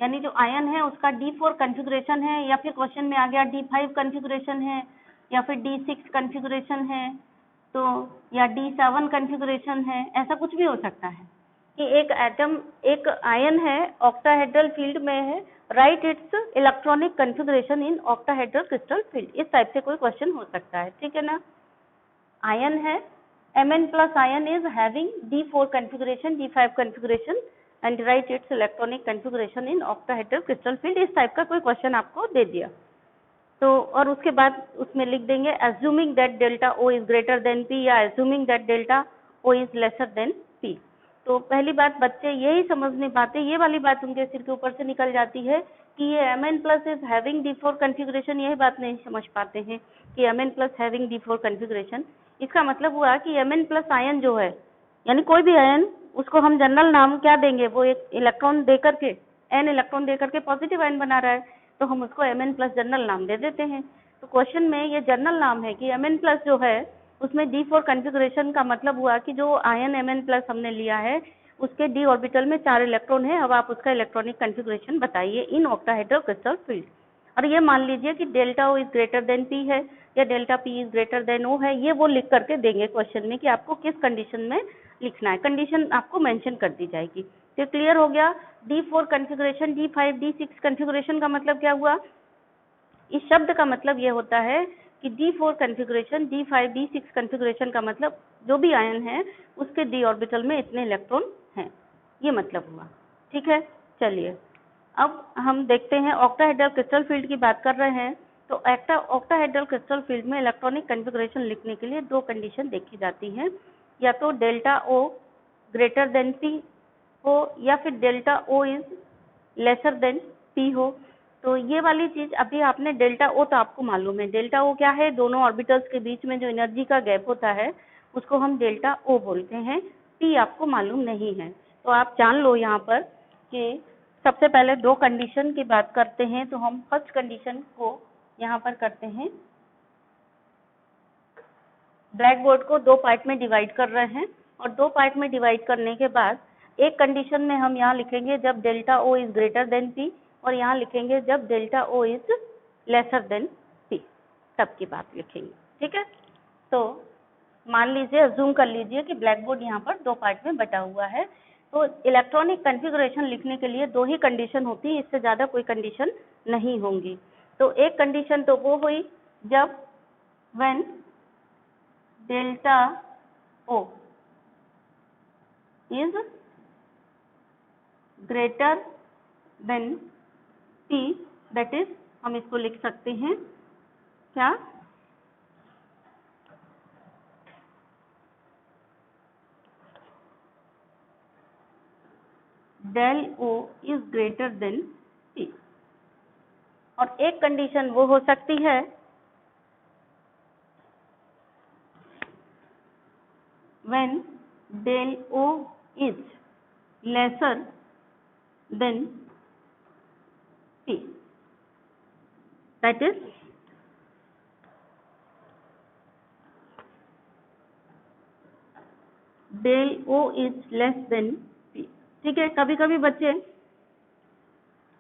यानी जो आयन है उसका D4 कॉन्फ़िगरेशन है, या फिर क्वेश्चन में आ गया D5 कॉन्फ़िगरेशन है, या फिर D6 कॉन्फ़िगरेशन है, तो या D7 कॉन्फ़िगरेशन है, ऐसा कुछ भी हो सकता है कि एक एटम, एक आयन है ऑक्टाहेड्रल फील्ड में है, right it's electronic configuration in octahedral crystal field, इस टाइप से कोई क्वेश्चन हो सकता है, ठीक है ना। आयन है Mn+ ion is having D4 configuration, D5 configuration and right it's electronic configuration in octahedral crystal field, इस टाइप का कोई क्वेश्चन आपको दे दिया तो, और उसके बाद उसमें लिख देंगे assuming that delta O is greater than P या assuming that delta O is lesser than P। तो पहली बात बच्चे यही समझ नहीं पाते, ये वाली बात उनके सिर के ऊपर से निकल जाती है कि ये Mn+ is having D4 configuration, यही बात नहीं समझ पाते हैं कि Mn+ हैविंग D4 कॉन्फ़िगरेशन। इसका मतलब हुआ कि Mn+ आयन जो है, यानी कोई भी आयन, उसको हम जनरल नाम क्या देंगे, वो एक इलेक्ट्रॉन दे करके, n इलेक्ट्रॉन दे करके पॉजिटिव आयन बना रहा है, तो हम उसको Mn+ जनरल नाम दे देते हैं। तो क्वेश्चन में ये जनरल नाम है कि Mn+ जो है उसमें D4 कॉन्फ़िगरेशन का मतलब हुआ कि जो आयन Mn+ हमने लिया है उसके d ऑर्बिटल में 4 इलेक्ट्रॉन है, अब आप उसका इलेक्ट्रॉनिक कॉन्फ़िगरेशन बताइए इन ऑक्टाहेड्रल क्रिस्टल फील्ड। और ये मान लीजिए कि delta O is greater than P है या delta P is greater then O है, ये वो लिख करके देंगे क्वेश्चन में कि आपको किस कंडीशन में लिखना है, कंडीशन आपको मेंशन कर दी जाएगी। तो क्लियर हो गया। D4 configuration, D5, D6 configuration का मतलब क्या हुआ, इस शब्द का मतलब ये होता है कि D4 configuration, D5, D6 configuration का मतलब जो भी आयन है उसके d ऑर्बिटल में इतने इलेक्ट्रॉन हैं, ये मतलब हुआ। ठीक है, चलिए अब हम देखते हैं ऑक्टाहेड्रल क्रिस्टल फील्ड की बात कर रहे हैं। तो ऑक्टाहेड्रल क्रिस्टल फील्ड में इलेक्ट्रॉनिक कॉन्फ़िगरेशन लिखने के लिए दो कंडीशन देखी जाती हैं, या तो delta O greater than P हो या फिर delta O is lesser than P हो। तो ये वाली चीज अभी आपने डेल्टा O तो आपको मालूम है, डेल्टा O क्या है, दोनों ऑर्बिटल्स के बीच में जो एनर्जी का गैप होता है उसको हम डेल्टा O बोलते हैं। P आपको मालूम नहीं है, तो आप जान लो यहाँ पर कि सबसे पहले दो कंडीशन की बात करते हैं। तो हम फर्स्ट कंडीशन को यहाँ पर करते हैं, ब्लैक बोर्ड को दो पार्ट में डिवाइड कर रहे हैं और दो पार्ट में डिवाइड करने के बाद एक कंडीशन में हम यहाँ लिखेंगे जब delta O is greater than P, और यहाँ लिखेंगे जब delta O is lesser than P, तब की बात लिखेंगे। ठीक है, तो मान लीजिए, अज्यूम कर लीजिए कि ब्लैक बोर्ड यहाँ पर दो पार्ट में बटा हुआ है। तो इलेक्ट्रॉनिक कॉन्फ़िगरेशन लिखने के लिए दो ही कंडीशन होती है, इससे ज़्यादा कोई कंडीशन नहीं होंगी। तो एक कंडीशन तो वो हुई जब when delta O is greater than P, that is हम इसको लिख सकते हैं क्या, del O is greater than P। और एक कंडीशन वो हो सकती है when del O is lesser than P, that is del O is less than P। ठीक है, कभी कभी बच्चे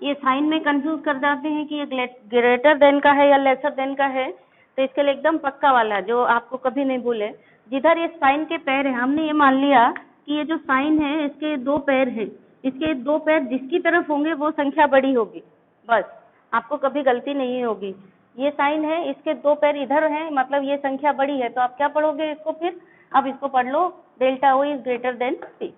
ये साइन में कंफ्यूज कर जाते हैं कि ये ग्रेटर देन का है या लेसर देन का है। तो इसके लिए एकदम पक्का वाला जो आपको कभी नहीं भूले, जिधर ये साइन के पैर है, हमने ये मान लिया कि ये जो साइन है इसके दो पैर हैं, इसके दो पैर जिसकी तरफ होंगे वो संख्या बड़ी होगी, बस आपको कभी गलती नहीं होगी। ये साइन है, इसके दो पैर इधर हैं, मतलब ये संख्या बड़ी है, तो आप क्या पढ़ोगे इसको, फिर अब इसको पढ़ लो delta O is greater than P।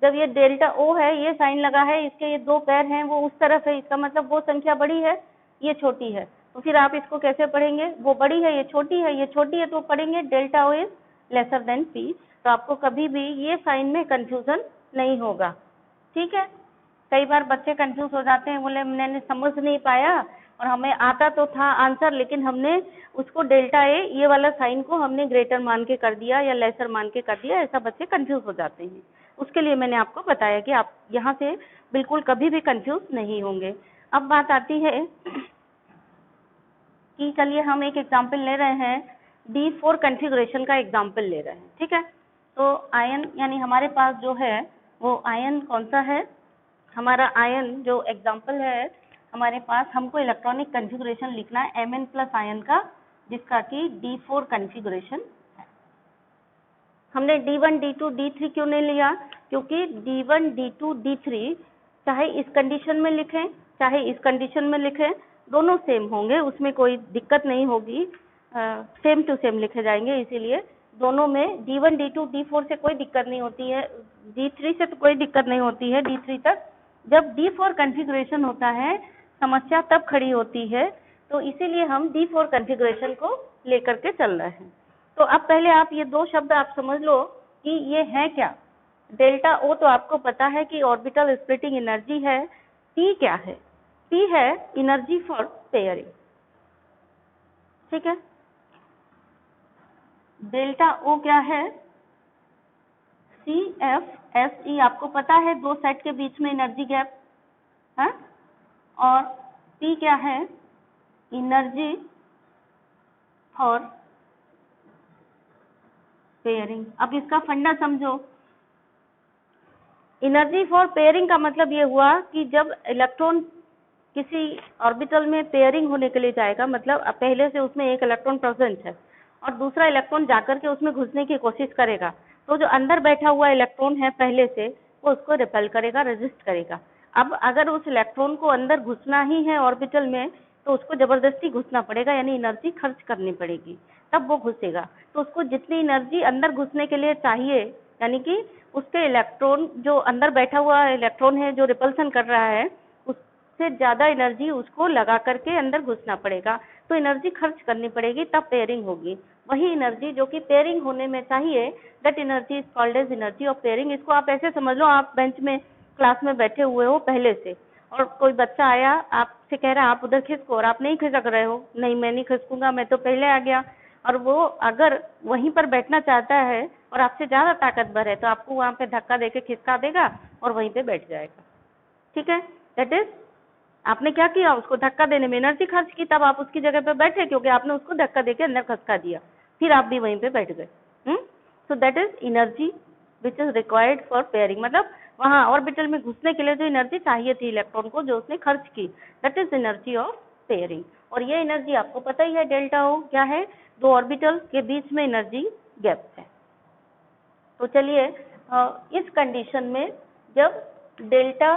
जब ये डेल्टा O है, ये साइन लगा है, इसके ये दो पैर हैं वो उस तरफ है, इसका मतलब वो संख्या बड़ी है, ये छोटी है। तो फिर आप इसको कैसे पढ़ेंगे, वो बड़ी है ये छोटी है, ये छोटी है तो पढ़ेंगे delta O is lesser than P। तो आपको कभी भी ये साइन में कंफ्यूजन नहीं होगा। ठीक है, कई बार बच्चे कंफ्यूज हो जाते हैं, बोले मैंने समझ नहीं पाया और हमें आता तो था आंसर, लेकिन हमने उसको डेल्टा A ये वाला साइन को हमने ग्रेटर मान के कर दिया या लेसर मान के कर दिया, ऐसा बच्चे कंफ्यूज हो जाते हैं। उसके लिए मैंने आपको बताया कि आप यहाँ से बिल्कुल कभी भी कंफ्यूज नहीं होंगे। अब बात आती है कि चलिए हम एक एग्जाम्पल ले रहे हैं, D4 कॉन्फ़िगरेशन का एग्जाम्पल ले रहे हैं। ठीक है, तो आयन यानी हमारे पास जो है वो आयन कौन सा है, हमारा आयन जो एग्जाम्पल है हमारे पास, हमको इलेक्ट्रॉनिक कॉन्फ़िगरेशन लिखना है Mn+ आयन का, जिसका कि D4 कॉन्फ़िगरेशन है। हमने D1, D2, D3 क्यों नहीं लिया, क्योंकि D1, D2, D3 चाहे इस कंडीशन में लिखें चाहे इस कंडीशन में लिखें, दोनों सेम होंगे, उसमें कोई दिक्कत नहीं होगी, सेम टू सेम लिखे जाएंगे। इसीलिए दोनों में D1, D2, D4 से कोई दिक्कत नहीं होती है, D3 से तो कोई दिक्कत नहीं होती है, D3 तक। जब D4 कॉन्फ़िगरेशन होता है समस्या तब खड़ी होती है, तो इसीलिए हम D4 कॉन्फ़िगरेशन को लेकर के चल रहे हैं। तो अब पहले आप ये दो शब्द आप समझ लो कि ये है क्या। डेल्टा ओ तो आपको पता है कि ऑर्बिटल स्प्लिटिंग एनर्जी है। पी क्या है? पी है एनर्जी फॉर पेयरिंग, ठीक है। डेल्टा ओ क्या है? सी एफ एस ई, आपको पता है दो सेट के बीच में एनर्जी गैप है। और पी क्या है? Energy for pairing. अब इसका फंडा समझो। एनर्जी फॉर पेयरिंग का मतलब ये हुआ कि जब इलेक्ट्रॉन किसी ऑर्बिटल में पेयरिंग होने के लिए जाएगा, मतलब अब पहले से उसमें एक इलेक्ट्रॉन प्रेजेंट है और दूसरा इलेक्ट्रॉन जाकर के उसमें घुसने की कोशिश करेगा, तो जो अंदर बैठा हुआ इलेक्ट्रॉन है पहले से, वो उसको रिपेल करेगा, रेजिस्ट करेगा। अब अगर उस इलेक्ट्रॉन को अंदर घुसना ही है ऑर्बिटल में, तो उसको जबरदस्ती घुसना पड़ेगा, यानी एनर्जी खर्च करनी पड़ेगी, तब वो घुसेगा। तो उसको जितनी एनर्जी अंदर घुसने के लिए चाहिए, यानी कि उसके इलेक्ट्रॉन, जो अंदर बैठा हुआ इलेक्ट्रॉन है जो रिपल्सन कर रहा है, उससे ज्यादा एनर्जी उसको लगा करके अंदर घुसना पड़ेगा, तो एनर्जी खर्च करनी पड़ेगी, तब पेयरिंग होगी। वही एनर्जी जो कि पेयरिंग होने में चाहिए, that energy is called as energy of pairing. इसको आप ऐसे समझ लो, आप बेंच में क्लास में बैठे हुए हो पहले से, और कोई बच्चा आया आपसे कह रहा है आप उधर खिसको, और आप नहीं खिसक रहे हो, नहीं मैं नहीं खिसकूंगा, मैं तो पहले आ गया, और वो अगर वहीं पर बैठना चाहता है और आपसे ज्यादा ताकतवर है, तो आपको वहां पे धक्का देके खिसका देगा और वहीं पे बैठ जाएगा, ठीक है। दैट इज, आपने क्या किया? उसको धक्का देने में एनर्जी खर्च की, तब आप उसकी जगह पे बैठे, क्योंकि आपने उसको धक्का देके अंदर खसका दिया, फिर आप भी वहीं पे बैठ गए। So that is energy which is required for pairing, मतलब वहां ऑर्बिटल में घुसने के लिए जो एनर्जी चाहिए थी इलेक्ट्रॉन को, जो उसने खर्च की, that is energy of pairing. और ये एनर्जी आपको पता ही है, डेल्टा ओ क्या है? दो ऑर्बिटल के बीच में एनर्जी गैप है। तो चलिए, इस कंडीशन में जब delta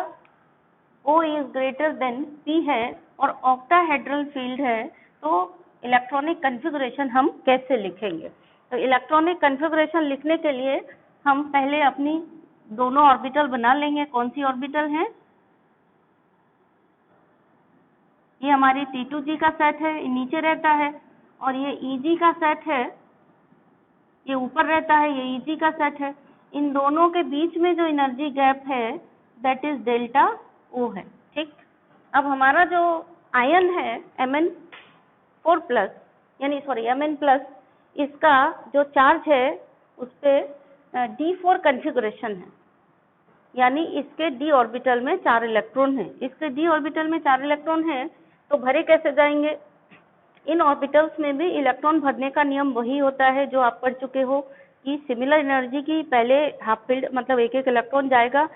O is greater than P है और ऑक्टाहेड्रल फील्ड है, तो इलेक्ट्रॉनिक कन्फिगरेशन हम कैसे लिखेंगे? तो इलेक्ट्रॉनिक कन्फिगरेशन लिखने के लिए हम पहले अपनी दोनों ऑर्बिटल बना लेंगे। कौन सी ऑर्बिटल है? ये हमारी T2G का सेट है, नीचे रहता है, और ये EG का सेट है, ये ऊपर रहता है, ये EG का सेट है। इन दोनों के बीच में जो एनर्जी गैप है, दैट इज डेल्टा O है, ठीक। अब हमारा जो आयन है Mn4 प्लस, यानी सॉरी Mn प्लस, इसका जो चार्ज है उस पर D4 कन्फिगरेशन है, यानी इसके d ऑर्बिटल में 4 इलेक्ट्रॉन है। इसके d ऑर्बिटल में 4 इलेक्ट्रॉन है, तो भरे कैसे जाएंगे? इन ऑर्बिटल्स में भी इलेक्ट्रॉन भरने का नियम वही होता है जो आप पढ़ चुके हो, कि सिमिलर एनर्जी की पहले हाफ फील्ड, मतलब एक एक इलेक्ट्रॉन जाएगा,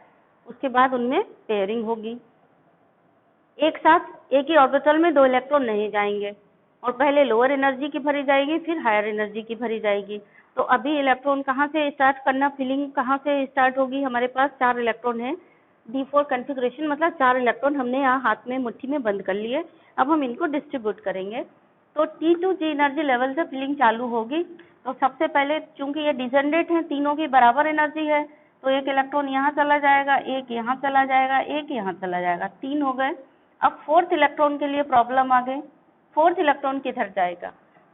उसके बाद उनमें पेयरिंग होगी। एक साथ एक ही ऑर्बिटल में 2 इलेक्ट्रॉन नहीं जाएंगे, और पहले लोअर एनर्जी की भरी जाएगी, फिर हायर एनर्जी की भरी जाएगी। तो अभी इलेक्ट्रॉन कहाँ से स्टार्ट करना, फिलिंग कहाँ से स्टार्ट होगी? हमारे पास 4 इलेक्ट्रॉन है, D4 कन्फिगरेशन, मतलब 4 इलेक्ट्रॉन हमने यहाँ हाथ में मुट्ठी में बंद कर लिए। अब हम इनको डिस्ट्रीब्यूट करेंगे, तो T2G एनर्जी लेवल से फिलिंग चालू होगी। तो सबसे पहले, चूंकि ये डिजेनरेट है, तीनों की बराबर एनर्जी है, तो एक इलेक्ट्रॉन यहाँ चला जाएगा, एक यहाँ चला जाएगा, एक यहाँ चला जाएगा, 3 हो गए। अब फोर्थ इलेक्ट्रॉन के लिए प्रॉब्लम आ गई। फोर्थ इलेक्ट्रॉन किधर जाएगा?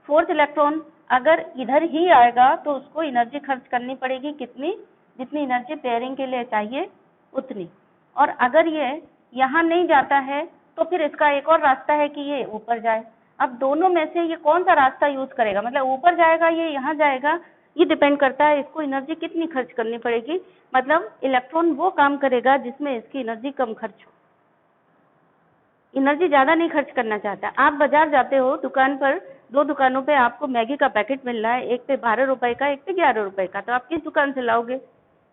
फोर्थ इलेक्ट्रॉन अगर इधर ही आएगा तो उसको एनर्जी खर्च करनी पड़ेगी, कितनी? जितनी एनर्जी पेयरिंग के लिए चाहिए उतनी। और अगर ये यहाँ नहीं जाता है तो फिर इसका एक और रास्ता है कि ये ऊपर जाए। अब दोनों में से ये कौन सा रास्ता यूज करेगा, मतलब ऊपर जाएगा, ये यहाँ जाएगा, ये डिपेंड करता है इसको एनर्जी कितनी खर्च करनी पड़ेगी। मतलब इलेक्ट्रॉन वो काम करेगा जिसमें इसकी एनर्जी कम खर्च हो। एनर्जी ज्यादा नहीं खर्च करना चाहता। आप बाजार जाते हो, दुकान पर, 2 दुकानों पे आपको मैगी का पैकेट मिल रहा है, एक पे 12 रुपए का, एक पे 11 रुपए का, तो आप किस दुकान से लाओगे?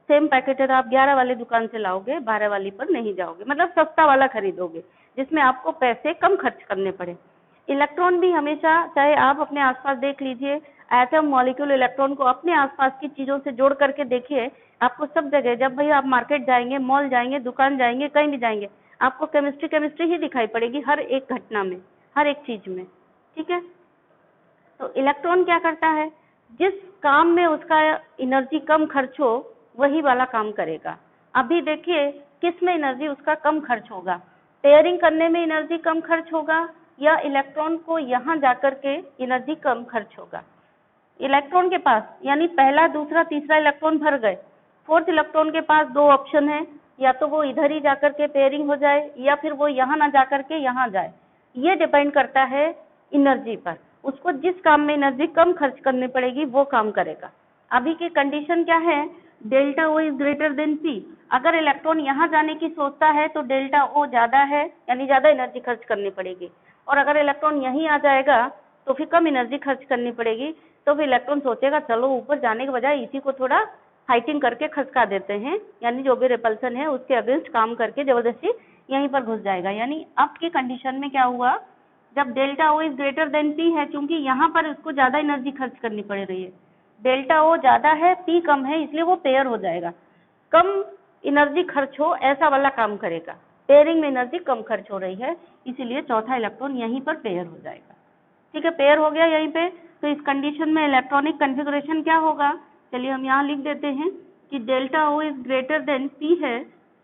सेम पैकेट है तो आप 11 वाली दुकान से लाओगे, 12 वाली पर नहीं जाओगे, मतलब सस्ता वाला खरीदोगे जिसमें आपको पैसे कम खर्च करने पड़े। इलेक्ट्रॉन भी हमेशा, चाहे आप अपने आसपास देख लीजिए, एटम, मॉलिक्यूल, इलेक्ट्रॉन को अपने आसपास की चीजों से जोड़ करके देखिए, आपको सब जगह, जब भाई आप मार्केट जाएंगे, मॉल जाएंगे, दुकान जाएंगे, कहीं भी जाएंगे, आपको केमिस्ट्री केमिस्ट्री ही दिखाई पड़ेगी हर एक घटना में, हर एक चीज में, ठीक है। तो इलेक्ट्रॉन क्या करता है? जिस काम में उसका एनर्जी कम खर्च हो वही वाला काम करेगा। अभी देखिए किस में एनर्जी उसका कम खर्च होगा? पेयरिंग करने में एनर्जी कम खर्च होगा, या इलेक्ट्रॉन को यहाँ जाकर के एनर्जी कम खर्च होगा? इलेक्ट्रॉन के पास, यानी पहला, दूसरा, तीसरा इलेक्ट्रॉन भर गए, फोर्थ इलेक्ट्रॉन के पास दो ऑप्शन है, या तो वो इधर ही जाकर के पेयरिंग हो जाए या फिर वो यहाँ ना जाकर के यहाँ जाए। ये डिपेंड करता है एनर्जी पर, उसको जिस काम में एनर्जी कम खर्च करनी पड़ेगी वो काम करेगा। अभी की कंडीशन क्या है, delta O is greater than P. अगर इलेक्ट्रॉन यहाँ जाने की सोचता है तो डेल्टा ओ ज्यादा है, यानी ज्यादा एनर्जी खर्च करनी पड़ेगी, और अगर इलेक्ट्रॉन यहीं आ जाएगा तो फिर कम एनर्जी खर्च करनी पड़ेगी। तो फिर इलेक्ट्रॉन सोचेगा चलो ऊपर जाने के बजाय इसी को थोड़ा फाइटिंग करके खसका देते हैं, यानी जो भी रिपल्सन है उसके अगेंस्ट काम करके जबरदस्ती यहीं पर घुस जाएगा। यानी अब की कंडीशन में क्या हुआ, जब delta O is greater than P है, क्योंकि यहाँ पर उसको ज्यादा एनर्जी खर्च करनी पड़ रही है, डेल्टा ओ ज्यादा है पी कम है, इसलिए वो पेयर हो जाएगा। कम एनर्जी खर्च हो ऐसा वाला काम करेगा, पेयरिंग में एनर्जी कम खर्च हो रही है, इसीलिए चौथा इलेक्ट्रॉन यहीं पर पेयर हो जाएगा। ठीक है, पेयर हो गया यहीं पे। तो इस कंडीशन में इलेक्ट्रॉनिक कॉन्फ़िगरेशन क्या होगा, चलिए हम यहाँ लिख देते हैं कि delta O is greater than P है,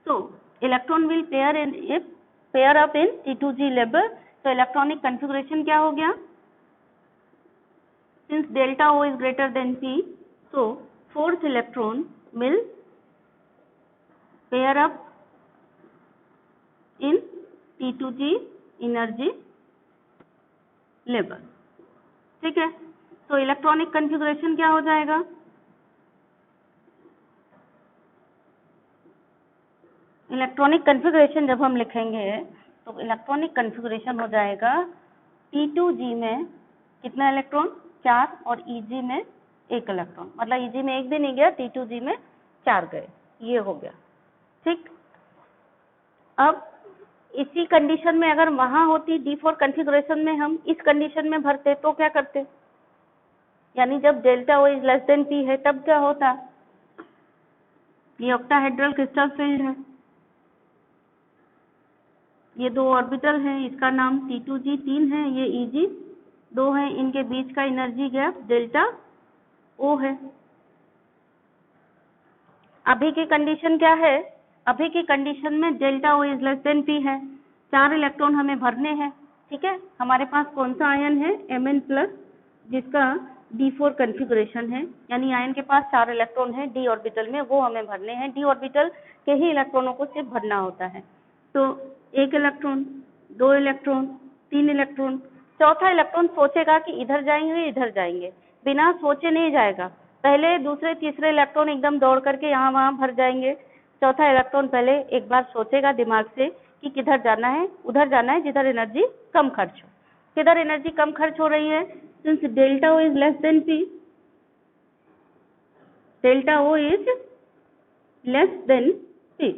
तो electron will pair up in T2G level. तो इलेक्ट्रॉनिक कॉन्फ़िगरेशन क्या हो गया, since delta O is greater than P, so fourth electron will pair up in T2G energy level। ठीक है, तो electronic configuration क्या हो जाएगा, इलेक्ट्रॉनिक कॉन्फ़िगरेशन जब हम लिखेंगे तो इलेक्ट्रॉनिक कॉन्फ़िगरेशन हो जाएगा T2G में कितना इलेक्ट्रॉन, 4, और EG में 1 इलेक्ट्रॉन, मतलब EG में 1 भी नहीं गया, T2G में 4 गए, ये हो गया। ठीक, अब इसी कंडीशन में अगर वहां होती D4 कॉन्फ़िगरेशन में हम इस कंडीशन में भरते तो क्या करते, यानी जब delta O is less than P है तब क्या होता, ये ऑक्टाहेड्रल क्रिस्टल फील्ड है, ये दो ऑर्बिटल हैं, इसका नाम T2G 3 है, ये EG 2 है, इनके बीच का एनर्जी गैप डेल्टा O है। अभी की कंडीशन क्या है, अभी की कंडीशन में delta O is less then P है, 4 इलेक्ट्रॉन हमें भरने हैं। ठीक है, हमारे पास कौन सा आयन है, Mn+, जिसका D4 कॉन्फ़िगरेशन है, यानी आयन के पास 4 इलेक्ट्रॉन है d ऑर्बिटल में, वो हमें भरने हैं। d ऑर्बिटल के ही इलेक्ट्रॉनों को सिर्फ भरना होता है। तो 1 इलेक्ट्रॉन, 2 इलेक्ट्रॉन, 3 इलेक्ट्रॉन, चौथा इलेक्ट्रॉन सोचेगा कि इधर जाएंगे इधर जाएंगे, बिना सोचे नहीं जाएगा, पहले दूसरे तीसरे इलेक्ट्रॉन एकदम दौड़ करके यहाँ वहाँ भर जाएंगे। चौथा इलेक्ट्रॉन पहले एक बार सोचेगा दिमाग से कि किधर जाना है, उधर जाना है जिधर एनर्जी कम खर्च हो। किधर एनर्जी कम खर्च हो रही है, since delta O is less than P, delta O is less than P,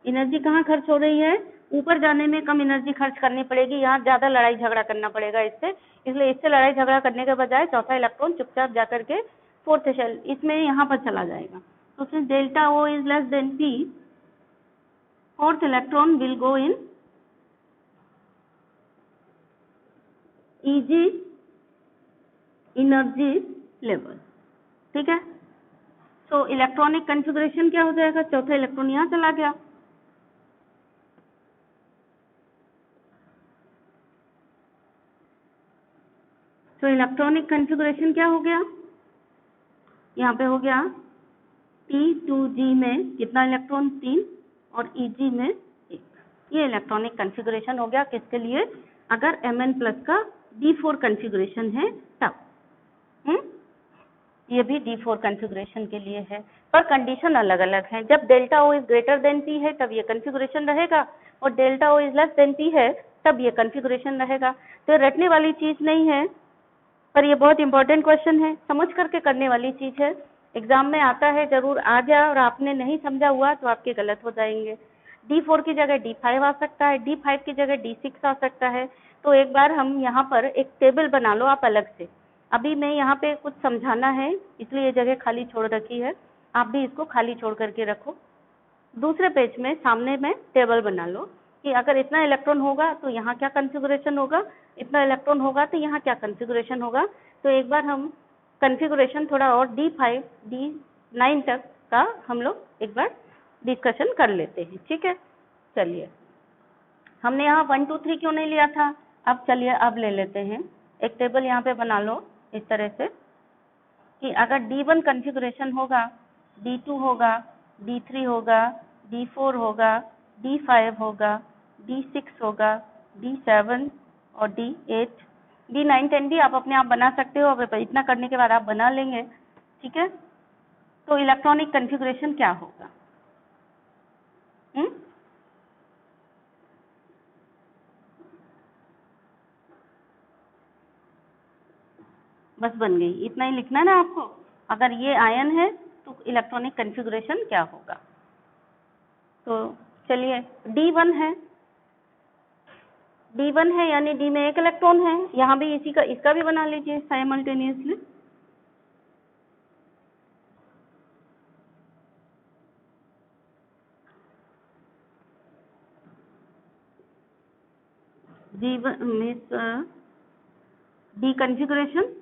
energy कहाँ खर्च हो रही है, ऊपर जाने में कम एनर्जी खर्च करनी पड़ेगी, यहाँ ज्यादा लड़ाई झगड़ा करना पड़ेगा इससे, इसलिए इससे लड़ाई झगड़ा करने के बजाय चौथा इलेक्ट्रॉन चुपचाप जाकर के फोर्थ शेल इसमें यहाँ पर चला जाएगा। तो since delta O is less than P, fourth electron will go in EG energy level. ठीक है, तो इलेक्ट्रॉनिक कॉन्फ़िगरेशन क्या हो जाएगा, चौथा इलेक्ट्रॉन यहाँ चला गया, तो इलेक्ट्रॉनिक कॉन्फ़िगरेशन क्या हो गया, यहाँ पे हो गया T2G में कितना इलेक्ट्रॉन, 3, और EG में 1। ये इलेक्ट्रॉनिक कॉन्फ़िगरेशन हो गया किसके लिए, अगर Mn+ का D4 कॉन्फ़िगरेशन है तब। ये भी D4 कॉन्फ़िगरेशन के लिए है, पर कंडीशन अलग अलग है। जब delta O is greater than P है तब ये कॉन्फ़िगरेशन रहेगा, और delta O is less then P है तब ये कॉन्फ़िगरेशन रहेगा। तो रटने वाली चीज नहीं है, पर ये बहुत इंपॉर्टेंट क्वेश्चन है, समझ करके करने वाली चीज है, एग्जाम में आता है जरूर आ जाए, और आपने नहीं समझा हुआ तो आपके गलत हो जाएंगे। D4 की जगह D5 आ सकता है, D5 की जगह D6 आ सकता है। तो एक बार हम यहाँ पर एक टेबल बना लो आप अलग से, अभी मैं यहाँ पे कुछ समझाना है इसलिए ये जगह खाली छोड़ रखी है, आप भी इसको खाली छोड़ करके रखो। दूसरे पेज में सामने में टेबल बना लो कि अगर इतना इलेक्ट्रॉन होगा तो यहाँ क्या कॉन्फ़िगरेशन होगा, इतना इलेक्ट्रॉन होगा तो यहाँ क्या कॉन्फ़िगरेशन होगा। तो एक बार हम कॉन्फ़िगरेशन थोड़ा और D5 D9 तक का हम लोग एक बार डिस्कशन कर लेते हैं। ठीक है, चलिए हमने यहाँ 1 2 3 क्यों नहीं लिया था, अब चलिए अब ले लेते हैं। एक टेबल यहाँ पे बना लो इस तरह से कि अगर D1 कॉन्फ़िगरेशन होगा, D2 होगा, D3 होगा, D4 होगा, D5 होगा, D6 होगा, D7 और D8, D9, 10 भी आप अपने आप बना सकते हो। अब इतना करने के बाद आप बना लेंगे, ठीक है। तो इलेक्ट्रॉनिक कॉन्फ़िगरेशन क्या होगा? बस बन गई, इतना ही लिखना है ना आपको। अगर ये आयन है तो इलेक्ट्रॉनिक कॉन्फ़िगरेशन क्या होगा? तो चलिए, D1 है, D1 है यानी D में एक इलेक्ट्रॉन है। यहाँ भी इसका भी बना लीजिए simultaneously. D1 means D configuration,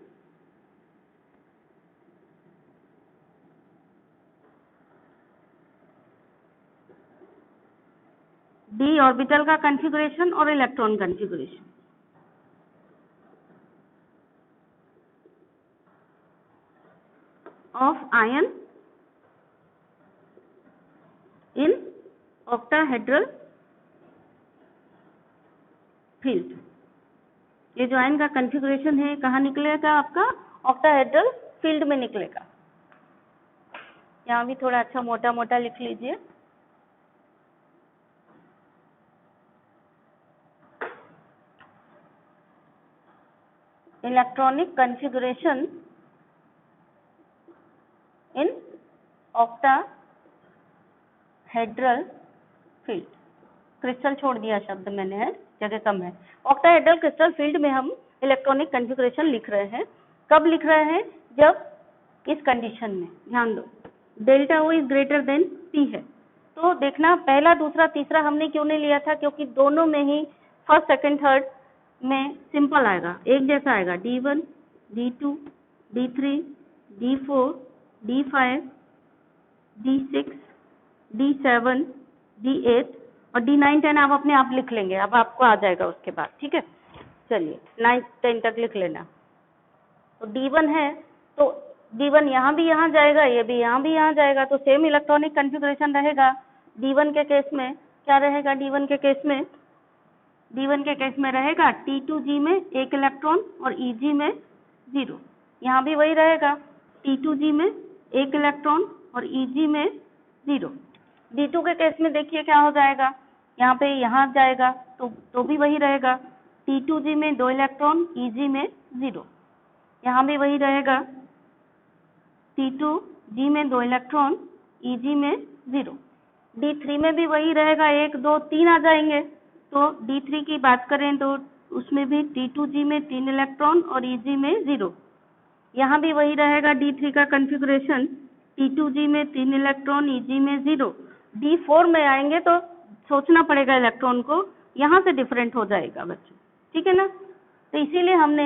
D orbital का कॉन्फ़िगरेशन और electron configuration. Of ion in octahedral field. ये जो आयन का कॉन्फ़िगरेशन है कहाँ निकलेगा? आपका ऑक्टाहेड्रल फील्ड में निकलेगा। यहाँ भी थोड़ा अच्छा मोटा मोटा लिख लीजिए। Electronic configuration in octahedral field. Crystal छोड़ दिया शब्द मैंने, है जगह कम है। ऑक्टाहेड्रल क्रिस्टल फील्ड में हम इलेक्ट्रॉनिक कॉन्फ़िगरेशन लिख रहे हैं। कब लिख रहे हैं? जब इस कंडीशन में, ध्यान दो, delta O is greater than P है। तो देखना, पहला दूसरा तीसरा हमने क्यों नहीं लिया था? क्योंकि दोनों में ही फर्स्ट सेकंड थर्ड में सिंपल आएगा, एक जैसा आएगा। D1, D2, D3, D4, D5, D6, D7, D8 और D9, 10 आप अपने आप लिख लेंगे। अब आपको आ जाएगा उसके बाद, ठीक है। चलिए 9, 10 तक लिख लेना। तो D1 है तो D1 यहाँ भी यहाँ जाएगा, ये भी यहाँ भी यहाँ जाएगा, तो सेम इलेक्ट्रॉनिक कॉन्फ़िगरेशन रहेगा। D1 के केस में क्या रहेगा? D1 के केस में रहेगा T2G में एक इलेक्ट्रॉन और EG में 0। यहाँ भी वही रहेगा, T2G में एक इलेक्ट्रॉन और EG में 0। D2 के केस में देखिए क्या हो जाएगा, यहाँ पे यहाँ जाएगा तो भी वही रहेगा, T2G में 2 इलेक्ट्रॉन, EG में 0। यहाँ भी वही रहेगा, T2G में 2 इलेक्ट्रॉन, EG में 0। D3 में भी वही रहेगा, 1, 2, 3 आ जाएंगे। तो D3 की बात करें तो उसमें भी T2G में 3 इलेक्ट्रॉन और EG में 0। यहाँ भी वही रहेगा D3 का कॉन्फ़िगरेशन, T2G में 3 इलेक्ट्रॉन, EG में 0। D4 में आएंगे तो सोचना पड़ेगा इलेक्ट्रॉन को, यहाँ से डिफरेंट हो जाएगा बच्चों, ठीक है ना। तो इसीलिए हमने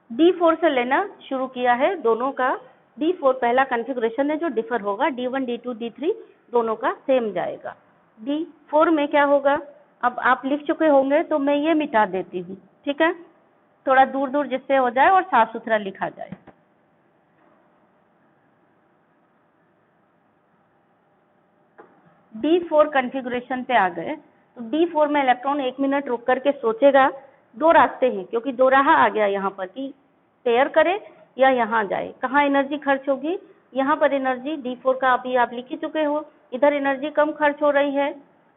D4 से लेना शुरू किया है दोनों का। D4 पहला कॉन्फ़िगरेशन है जो डिफर होगा, D1, D2, D3 दोनों का सेम जाएगा। D4 में क्या होगा, अब आप लिख चुके होंगे तो मैं ये मिटा देती हूँ, ठीक है, थोड़ा दूर दूर जिससे हो जाए और साफ सुथरा लिखा जाए। D4 कॉन्फ़िगरेशन पे आ गए तो D4 में इलेक्ट्रॉन 1 मिनट रुक करके सोचेगा। दो रास्ते हैं, क्योंकि दो राह आ गया यहाँ पर कि पेयर करे या यहाँ जाए। कहाँ एनर्जी खर्च होगी? यहाँ पर एनर्जी D4 का अभी आप लिख ही चुके हो, इधर एनर्जी कम खर्च हो रही है,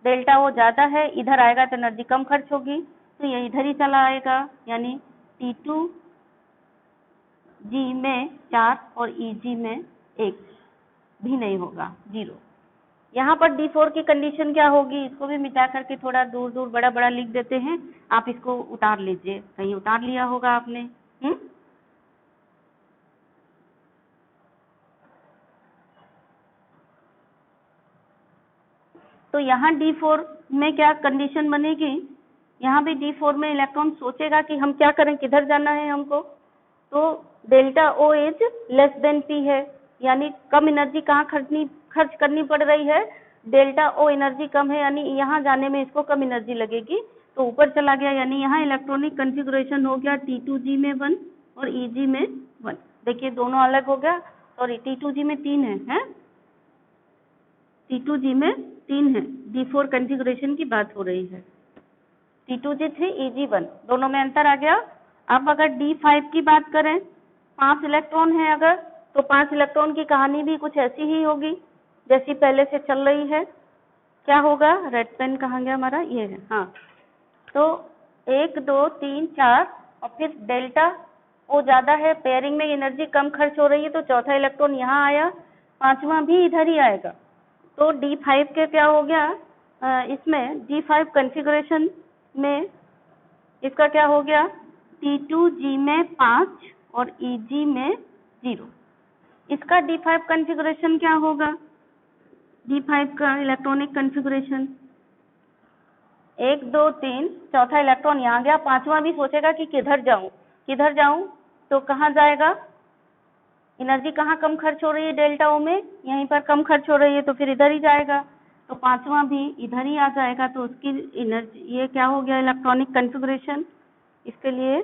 डेल्टा O ज़्यादा है, इधर आएगा तो एनर्जी कम खर्च होगी, तो ये इधर ही चला आएगा, यानी T2G में 4 और EG में 1 भी नहीं होगा, 0। यहाँ पर D4 की कंडीशन क्या होगी, इसको भी मिटा करके थोड़ा दूर दूर बड़ा बड़ा लिख देते हैं। आप इसको उतार लीजिए, कहीं उतार लिया होगा आपने। तो यहाँ D4 में क्या कंडीशन बनेगी, यहाँ भी D4 में इलेक्ट्रॉन सोचेगा कि हम क्या करें, किधर जाना है हमको। तो delta O is less then P है, यानी कम एनर्जी कहाँ खर्च करनी पड़ रही है, डेल्टा O एनर्जी कम है, यानी यहाँ जाने में इसको कम एनर्जी लगेगी, तो ऊपर चला गया, यानी यहाँ इलेक्ट्रॉनिक कॉन्फ़िगरेशन हो गया T2G में 1 और EG में 1। देखिए दोनों अलग हो गया, सॉरी T2G में 3 है, T2G में 3 है, D4 कॉन्फ़िगरेशन की बात हो रही है। T2G3 EG1 दोनों में अंतर आ गया। अब अगर D5 की बात करें, 5 इलेक्ट्रॉन है अगर, तो 5 इलेक्ट्रॉन की कहानी भी कुछ ऐसी ही होगी जैसी पहले से चल रही है। क्या होगा? रेड पेन कहाँ गया हमारा? ये है, हाँ। तो 1 2 3 4 और फिर डेल्टा ओ ज्यादा है, पेयरिंग में एनर्जी कम खर्च हो रही है, तो चौथा इलेक्ट्रॉन यहाँ आया, पांचवा भी इधर ही आएगा। तो D5 के क्या हो गया? इसमें D5 कॉन्फ़िगरेशन में इसका क्या हो गया? T2G में 5 और EG में 0। इसका D5 कॉन्फ़िगरेशन क्या होगा? D5 का इलेक्ट्रॉनिक कॉन्फ़िगरेशन 1 2 3, चौथा इलेक्ट्रॉन यहाँ गया, पांचवा भी सोचेगा कि किधर जाऊं, तो कहाँ जाएगा? एनर्जी कहाँ कम खर्च हो रही है? डेल्टा ओ में, यहीं पर कम खर्च हो रही है, तो फिर इधर ही जाएगा। तो पांचवा भी इधर ही आ जाएगा, तो उसकी एनर्जी, ये क्या हो गया इलेक्ट्रॉनिक कॉन्फ़िगरेशन इसके लिए?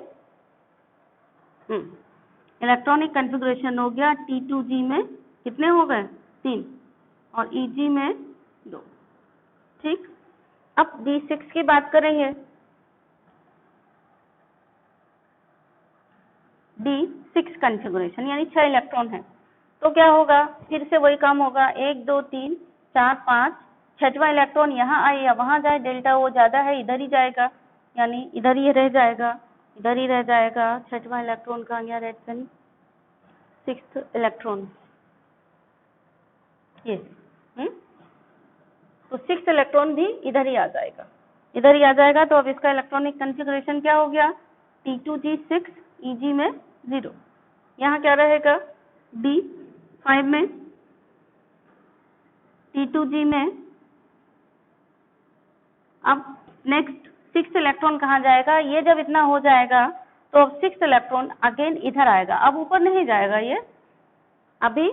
इलेक्ट्रॉनिक कॉन्फ़िगरेशन हो गया T2G में कितने हो गए? 3 और EG में 2। ठीक। अब D6 की बात करेंगे। D6 कॉन्फ़िगरेशन यानी 6 इलेक्ट्रॉन है, तो क्या होगा? फिर से वही काम होगा, 1 2 3 4 5, छठवां इलेक्ट्रॉन यहाँ आए या वहां जाए, डेल्टा वो ज्यादा है, इधर ही जाएगा, यानी इधर ही रह जाएगा। छठवां इलेक्ट्रॉन कहाँ गया? Red pen. 6th इलेक्ट्रॉन ये, तो 6th इलेक्ट्रॉन भी इधर ही आ जाएगा। तो अब इसका इलेक्ट्रॉनिक कॉन्फ़िगरेशन क्या हो गया? T2G6 EG में 0। यहाँ क्या रहेगा? D5 में T2G में। अब नेक्स्ट 6th इलेक्ट्रॉन कहाँ जाएगा? ये जब इतना हो जाएगा तो अब 6th इलेक्ट्रॉन अगेन इधर आएगा, अब ऊपर नहीं जाएगा ये। अभी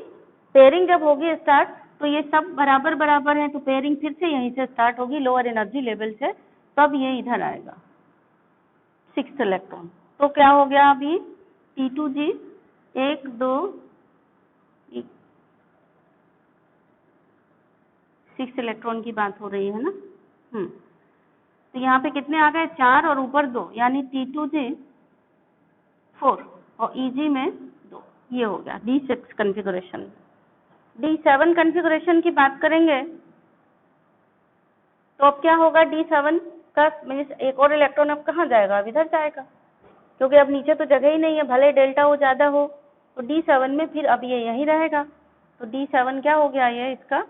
पेयरिंग जब होगी स्टार्ट, तो ये सब बराबर है, तो पेयरिंग फिर से यहीं से स्टार्ट होगी लोअर एनर्जी लेवल से, तब ये इधर आएगा 6th इलेक्ट्रॉन। तो क्या हो गया? अभी T2G 1 2 6 इलेक्ट्रॉन की बात हो रही है ना। तो यहाँ पे कितने आ गए? 4 और ऊपर 2, यानी T2G 4 और EG में 2। ये हो गया D6 कॉन्फ़िगरेशन। D7 कॉन्फ़िगरेशन की बात करेंगे तो अब क्या होगा? D7 का मीन्स एक और इलेक्ट्रॉन अब कहाँ जाएगा? अब इधर जाएगा, क्योंकि अब नीचे तो जगह ही नहीं है, भले डेल्टा हो ज्यादा हो। तो D7 में फिर अब ये यहीं रहेगा, तो D7 क्या हो गया? ये इसका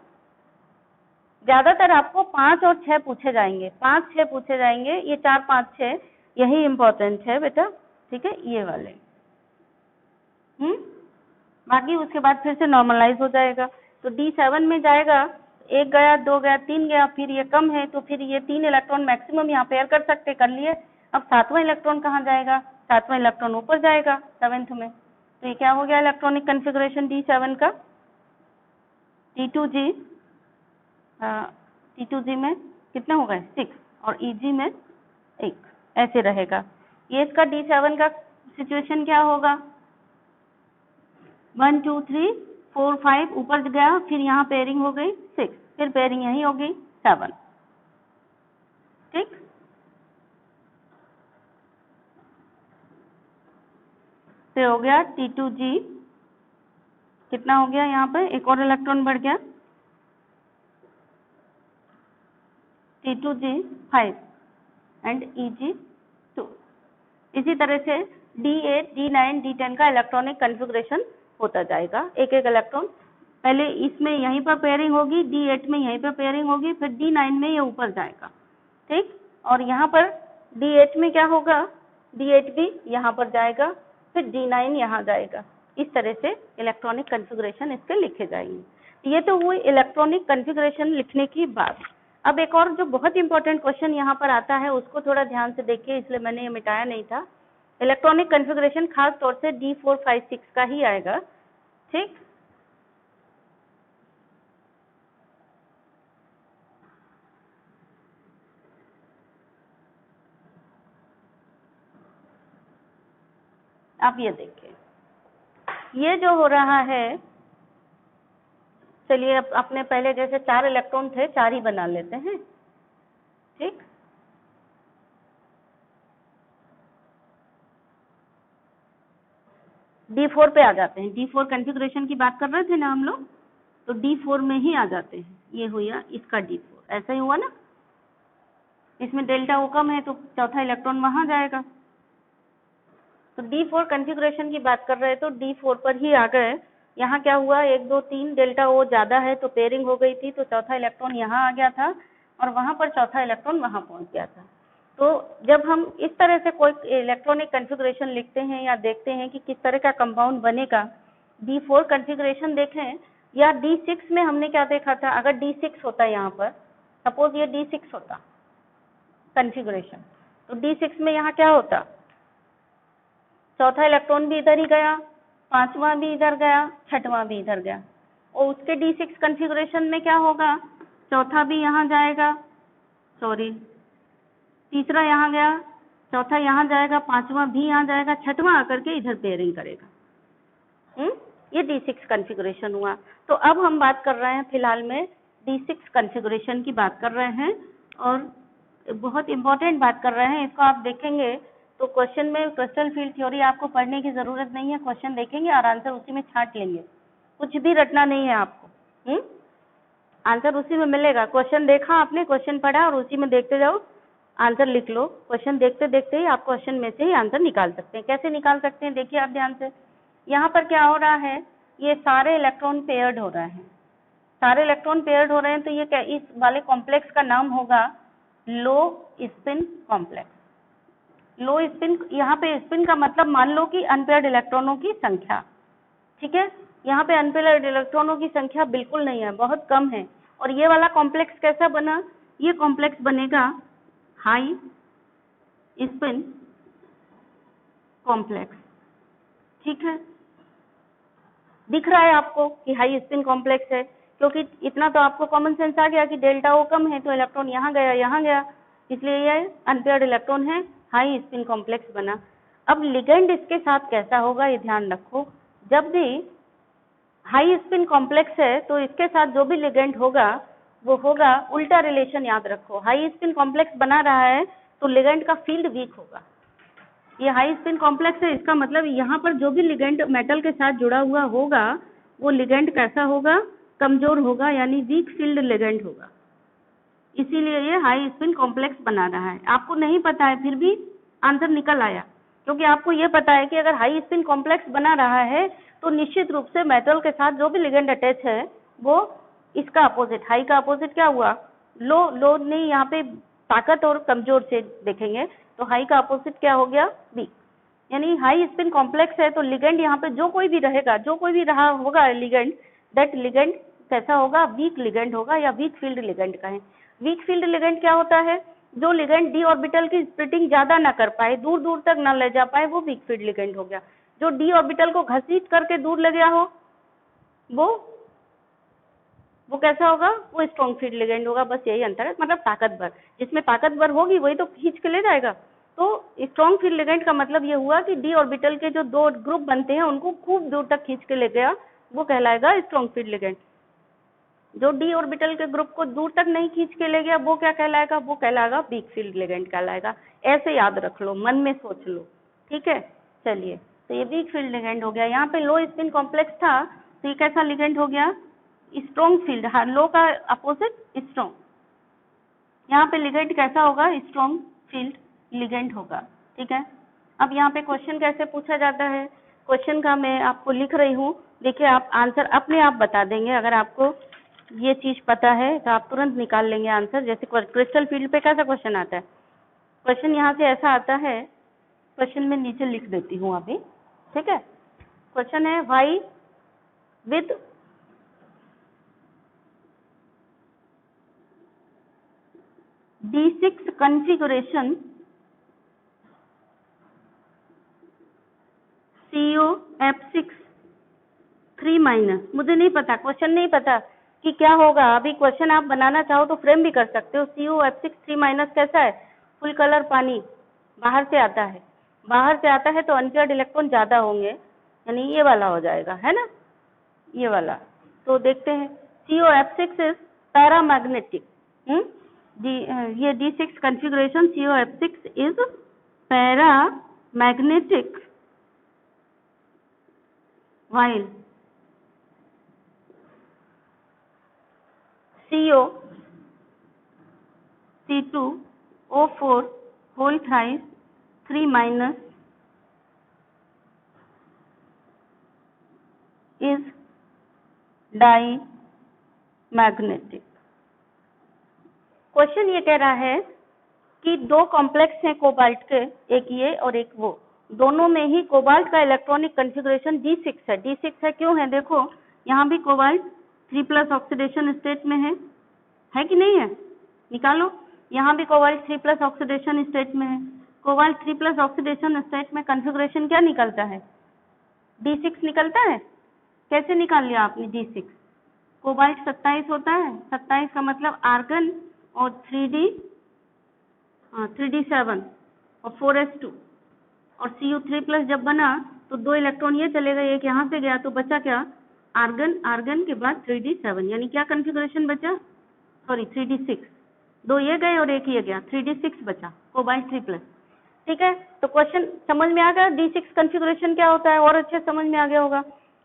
ज्यादातर आपको 5 और 6 पूछे जाएंगे, 5 6 पूछे जाएंगे, ये 4 5 6 यही इंपॉर्टेंट है बेटा, ठीक है, ये वाले। बाकी उसके बाद फिर से नॉर्मलाइज हो जाएगा। तो D7 में जाएगा, 1 गया 2 गया 3 गया, फिर ये कम है तो फिर ये 3 इलेक्ट्रॉन मैक्सिमम यहाँ पेयर कर लिए। अब 7वां इलेक्ट्रॉन कहाँ जाएगा? 7वां इलेक्ट्रॉन ऊपर जाएगा 7th में। तो ये क्या हो गया इलेक्ट्रॉनिक कॉन्फ़िगरेशन D7 का? T2G में कितने हो गए? 6 और EG में 1, ऐसे रहेगा। ये इसका D7 का सिचुएशन क्या होगा? 1 2 3 4 5 ऊपर गया, फिर यहाँ पेयरिंग हो गई 6, फिर पेयरिंग यही होगी 7। ठीक, फिर हो गया T2G कितना हो गया? यहाँ पे एक और इलेक्ट्रॉन बढ़ गया, T2G 5 एंड EG 2। इसी तरह से D8 D9 D10 का इलेक्ट्रॉनिक कॉन्फ़िगरेशन होता जाएगा। एक एक इलेक्ट्रॉन पहले इसमें यहीं पर पेयरिंग होगी, D8 में यहीं पर पेयरिंग होगी, फिर D9 में ये ऊपर जाएगा। ठीक, और यहाँ पर D8 में क्या होगा? D8 भी यहाँ पर जाएगा, फिर D9 यहाँ जाएगा। इस तरह से इलेक्ट्रॉनिक कॉन्फ़िगरेशन इसके लिखे जाएंगे। ये तो हुई इलेक्ट्रॉनिक कॉन्फ़िगरेशन लिखने की बात। अब एक और जो बहुत इंपॉर्टेंट क्वेश्चन यहाँ पर आता है उसको थोड़ा ध्यान से देखिए, इसलिए मैंने ये मिटाया नहीं था। इलेक्ट्रॉनिक कॉन्फ़िगरेशन खास तौर से D4 5 6 का ही आएगा। ठीक, आप ये देखिए, ये जो हो रहा है चलिए अब अपने पहले जैसे 4 इलेक्ट्रॉन थे 4 ही बना लेते हैं, ठीक। D4 पे आ जाते हैं। D4 कॉन्फ़िगरेशन की बात कर रहे थे ना हम लोग, तो D4 में ही आ जाते हैं। ये हुआ इसका D4, ऐसा ही हुआ ना। इसमें डेल्टा O कम है तो चौथा इलेक्ट्रॉन वहां जाएगा। तो D4 कॉन्फ़िगरेशन की बात कर रहे हैं तो D4 पर ही आ गए। यहाँ क्या हुआ, 1 2 3 डेल्टा O ज्यादा है तो पेयरिंग हो गई थी, तो चौथा इलेक्ट्रॉन यहाँ आ गया था और वहां पर चौथा इलेक्ट्रॉन वहां पहुंच गया था। तो जब हम इस तरह से कोई इलेक्ट्रॉनिक कॉन्फ़िगरेशन लिखते हैं या देखते हैं कि किस तरह का कंपाउंड बनेगा, D4 कॉन्फ़िगरेशन देखें या D6 में हमने क्या देखा था, अगर D6 होता यहाँ पर, सपोज ये D6 होता कॉन्फ़िगरेशन, तो D6 में यहाँ क्या होता, चौथा इलेक्ट्रॉन भी इधर ही गया, पांचवा भी इधर गया, छठवां भी इधर गया, और उसके D6 कॉन्फ़िगरेशन में क्या होगा, चौथा भी यहाँ जाएगा, तीसरा यहाँ गया, चौथा यहाँ जाएगा, पांचवा भी यहाँ जाएगा, छठवां आकर के इधर पेयरिंग करेगा। ये D6 कॉन्फ़िगरेशन हुआ। तो अब हम बात कर रहे हैं फिलहाल में D6 कॉन्फ़िगरेशन की बात कर रहे हैं, और बहुत इंपॉर्टेंट बात कर रहे हैं। इसको आप देखेंगे तो क्वेश्चन में क्रिस्टल फील्ड थ्योरी आपको पढ़ने की जरूरत नहीं है, क्वेश्चन देखेंगे और आंसर उसी में छांट लेंगे, कुछ भी रटना नहीं है आपको। आंसर उसी में मिलेगा। क्वेश्चन देखा आपने, क्वेश्चन पढ़ा और उसी में देखते जाओ, आंसर लिख लो। क्वेश्चन देखते देखते ही आप क्वेश्चन में से ही आंसर निकाल सकते हैं। कैसे निकाल सकते हैं, देखिए आप ध्यान से। यहाँ पर क्या हो रहा है, ये सारे इलेक्ट्रॉन पेयर्ड हो रहे हैं, सारे इलेक्ट्रॉन पेयर्ड हो रहे हैं, तो ये क्या, इस वाले कॉम्प्लेक्स का नाम होगा लो स्पिन कॉम्प्लेक्स। लो स्पिन, यहाँ पे स्पिन का मतलब मान लो कि अनपेयर्ड इलेक्ट्रॉनों की संख्या, ठीक है। यहाँ पे अनपेयर्ड इलेक्ट्रॉनों की संख्या बिल्कुल नहीं है, बहुत कम है। और ये वाला कॉम्प्लेक्स कैसा बना, ये कॉम्प्लेक्स बनेगा हाई स्पिन कॉम्प्लेक्स, ठीक है। दिख रहा है आपको कि हाई स्पिन कॉम्प्लेक्स है, क्योंकि इतना तो आपको कॉमन सेंस आ गया कि डेल्टा O कम है तो इलेक्ट्रॉन यहाँ गया, इसलिए ये अनपेयर्ड इलेक्ट्रॉन है, हाई स्पिन कॉम्प्लेक्स बना। अब लिगेंड इसके साथ कैसा होगा, ये ध्यान रखो। जब भी हाई स्पिन कॉम्प्लेक्स है तो इसके साथ जो भी लिगेंड होगा वो होगा उल्टा रिलेशन, याद रखो। हाई स्पिन कॉम्प्लेक्स बना रहा है तो लिगेंड का फील्ड वीक होगा। ये हाई स्पिन कॉम्प्लेक्स है, इसका मतलब यहाँ पर जो भी लिगेंड मेटल के साथ जुड़ा हुआ होगा वो लिगेंड कैसा होगा, कमजोर होगा, यानी वीक फील्ड लिगेंड होगा। इसीलिए ये हाई स्पिन कॉम्प्लेक्स बना रहा है। आपको नहीं पता है फिर भी आंसर निकल आया, क्योंकि आपको ये पता है कि अगर हाई स्पिन कॉम्प्लेक्स बना रहा है तो निश्चित रूप से मेटल के साथ जो भी लिगेंड अटैच है वो इसका अपोजिट, हाई का अपोजिट क्या हुआ, लो। लो नहीं, यहाँ पे ताकत और कमजोर से देखेंगे तो हाई का अपोजिट क्या हो गया, वीक। यानी हाई स्पिन कॉम्प्लेक्स है तो लिगेंड यहाँ पे जो कोई भी रहेगा, जो कोई भी रहा होगा लिगेंड, दैट लिगेंड कैसा होगा, वीक लिगेंड होगा, या वीक फील्ड लिगेंड का है। वीक फील्ड लिगेंड क्या होता है, जो लिगेंड डी ऑर्बिटल की स्प्लिटिंग ज्यादा ना कर पाए, दूर दूर तक ना ले जा पाए, वो वीक फील्ड लिगेंड हो गया। जो डी ऑर्बिटल को घसीट करके दूर ले गया हो वो कैसा होगा, वो स्ट्रॉन्ग फील्ड लिगेंड होगा। बस यही अंतर है, मतलब ताकतवर, जिसमें ताकतवर होगी वही तो खींच के ले जाएगा। तो स्ट्रॉन्ग फील्ड लिगेंड का मतलब ये हुआ कि डी ऑर्बिटल के जो 2 ग्रुप बनते हैं उनको खूब दूर तक खींच के ले गया, वो कहलाएगा स्ट्रॉन्ग फील्ड लिगेंड। जो डी ऑर्बिटल के ग्रुप को दूर तक नहीं खींच के ले गया वो क्या कहलाएगा, वो कहलाएगा वीक फील्ड लिगेंड कहलाएगा। ऐसे याद रख लो, मन में सोच लो, ठीक है। चलिए, तो ये वीक फील्ड लिगेंड हो गया। यहाँ पे लो स्पिन कॉम्प्लेक्स था तो ये कैसा लिगेंड हो गया, स्ट्रॉन्ग फील्ड। हाँ, लो का अपोजिट स्ट्रॉन्ग। यहाँ पे लिगेंड कैसा होगा, स्ट्रॉन्ग फील्ड लिगेंड होगा, ठीक है। अब यहाँ पे क्वेश्चन कैसे पूछा जाता है, क्वेश्चन का मैं आपको लिख रही हूँ, देखिए आप आंसर अपने आप बता देंगे। अगर आपको ये चीज पता है तो आप तुरंत निकाल लेंगे आंसर। जैसे क्रिस्टल फील्ड पे कैसा क्वेश्चन आता है, क्वेश्चन यहाँ से ऐसा आता है, क्वेश्चन में नीचे लिख देती हूँ अभी, ठीक है। क्वेश्चन है, Y with D6 configuration COF6 3-। मुझे नहीं पता, क्वेश्चन नहीं पता कि क्या होगा। अभी क्वेश्चन आप बनाना चाहो तो फ्रेम भी कर सकते हो। COF6 3- कैसा है, फुल कलर पानी, बाहर से आता है, बाहर से आता है तो अनपेयर्ड इलेक्ट्रॉन ज्यादा होंगे, यानी ये वाला हो जाएगा, है ना, ये वाला। तो देखते हैं COF6 इज पैरामैग्नेटिक। ये D6 configuration COF6 is paramagnetic while CO C2O4 whole thrice 3 minus is diamagnetic. Question ये कह रहा है कि दो कॉम्प्लेक्स हैं कोबाल्ट के, एक ये और एक वो, दोनों में ही कोबाल्ट का इलेक्ट्रॉनिक कॉन्फ़िगरेशन D6 है। D6 है क्यों है, देखो यहाँ भी कोबाल्ट 3+ ऑक्सीडेशन स्टेट में है कि नहीं है, निकालो। यहाँ भी कोबाल्ट 3+ ऑक्सीडेशन स्टेट में है। कोबाल्ट 3+ ऑक्सीडेशन स्टेट में कॉन्फ़िगरेशन क्या निकलता है, D6 निकलता है। कैसे निकाल लिया आपने D6? कोबाल्ट 27 होता है, 27 का मतलब आर्गन और 3D7 और 4s2 और Cu3+ जब बना तो 2 इलेक्ट्रॉन ये चले गए, एक यहाँ से गया तो बचा क्या, आर्गन के बाद 3D7, यानी क्या कॉन्फ़िगरेशन बचा, सॉरी 3D6, 2 ये गए और एक ये गया, 3D6 बचा, कोबाल्ट 3+। ठीक है, तो क्वेश्चन समझ में आ गया D6 कॉन्फ़िगरेशन क्या होता है, और अच्छे समझ में आ गया होगा।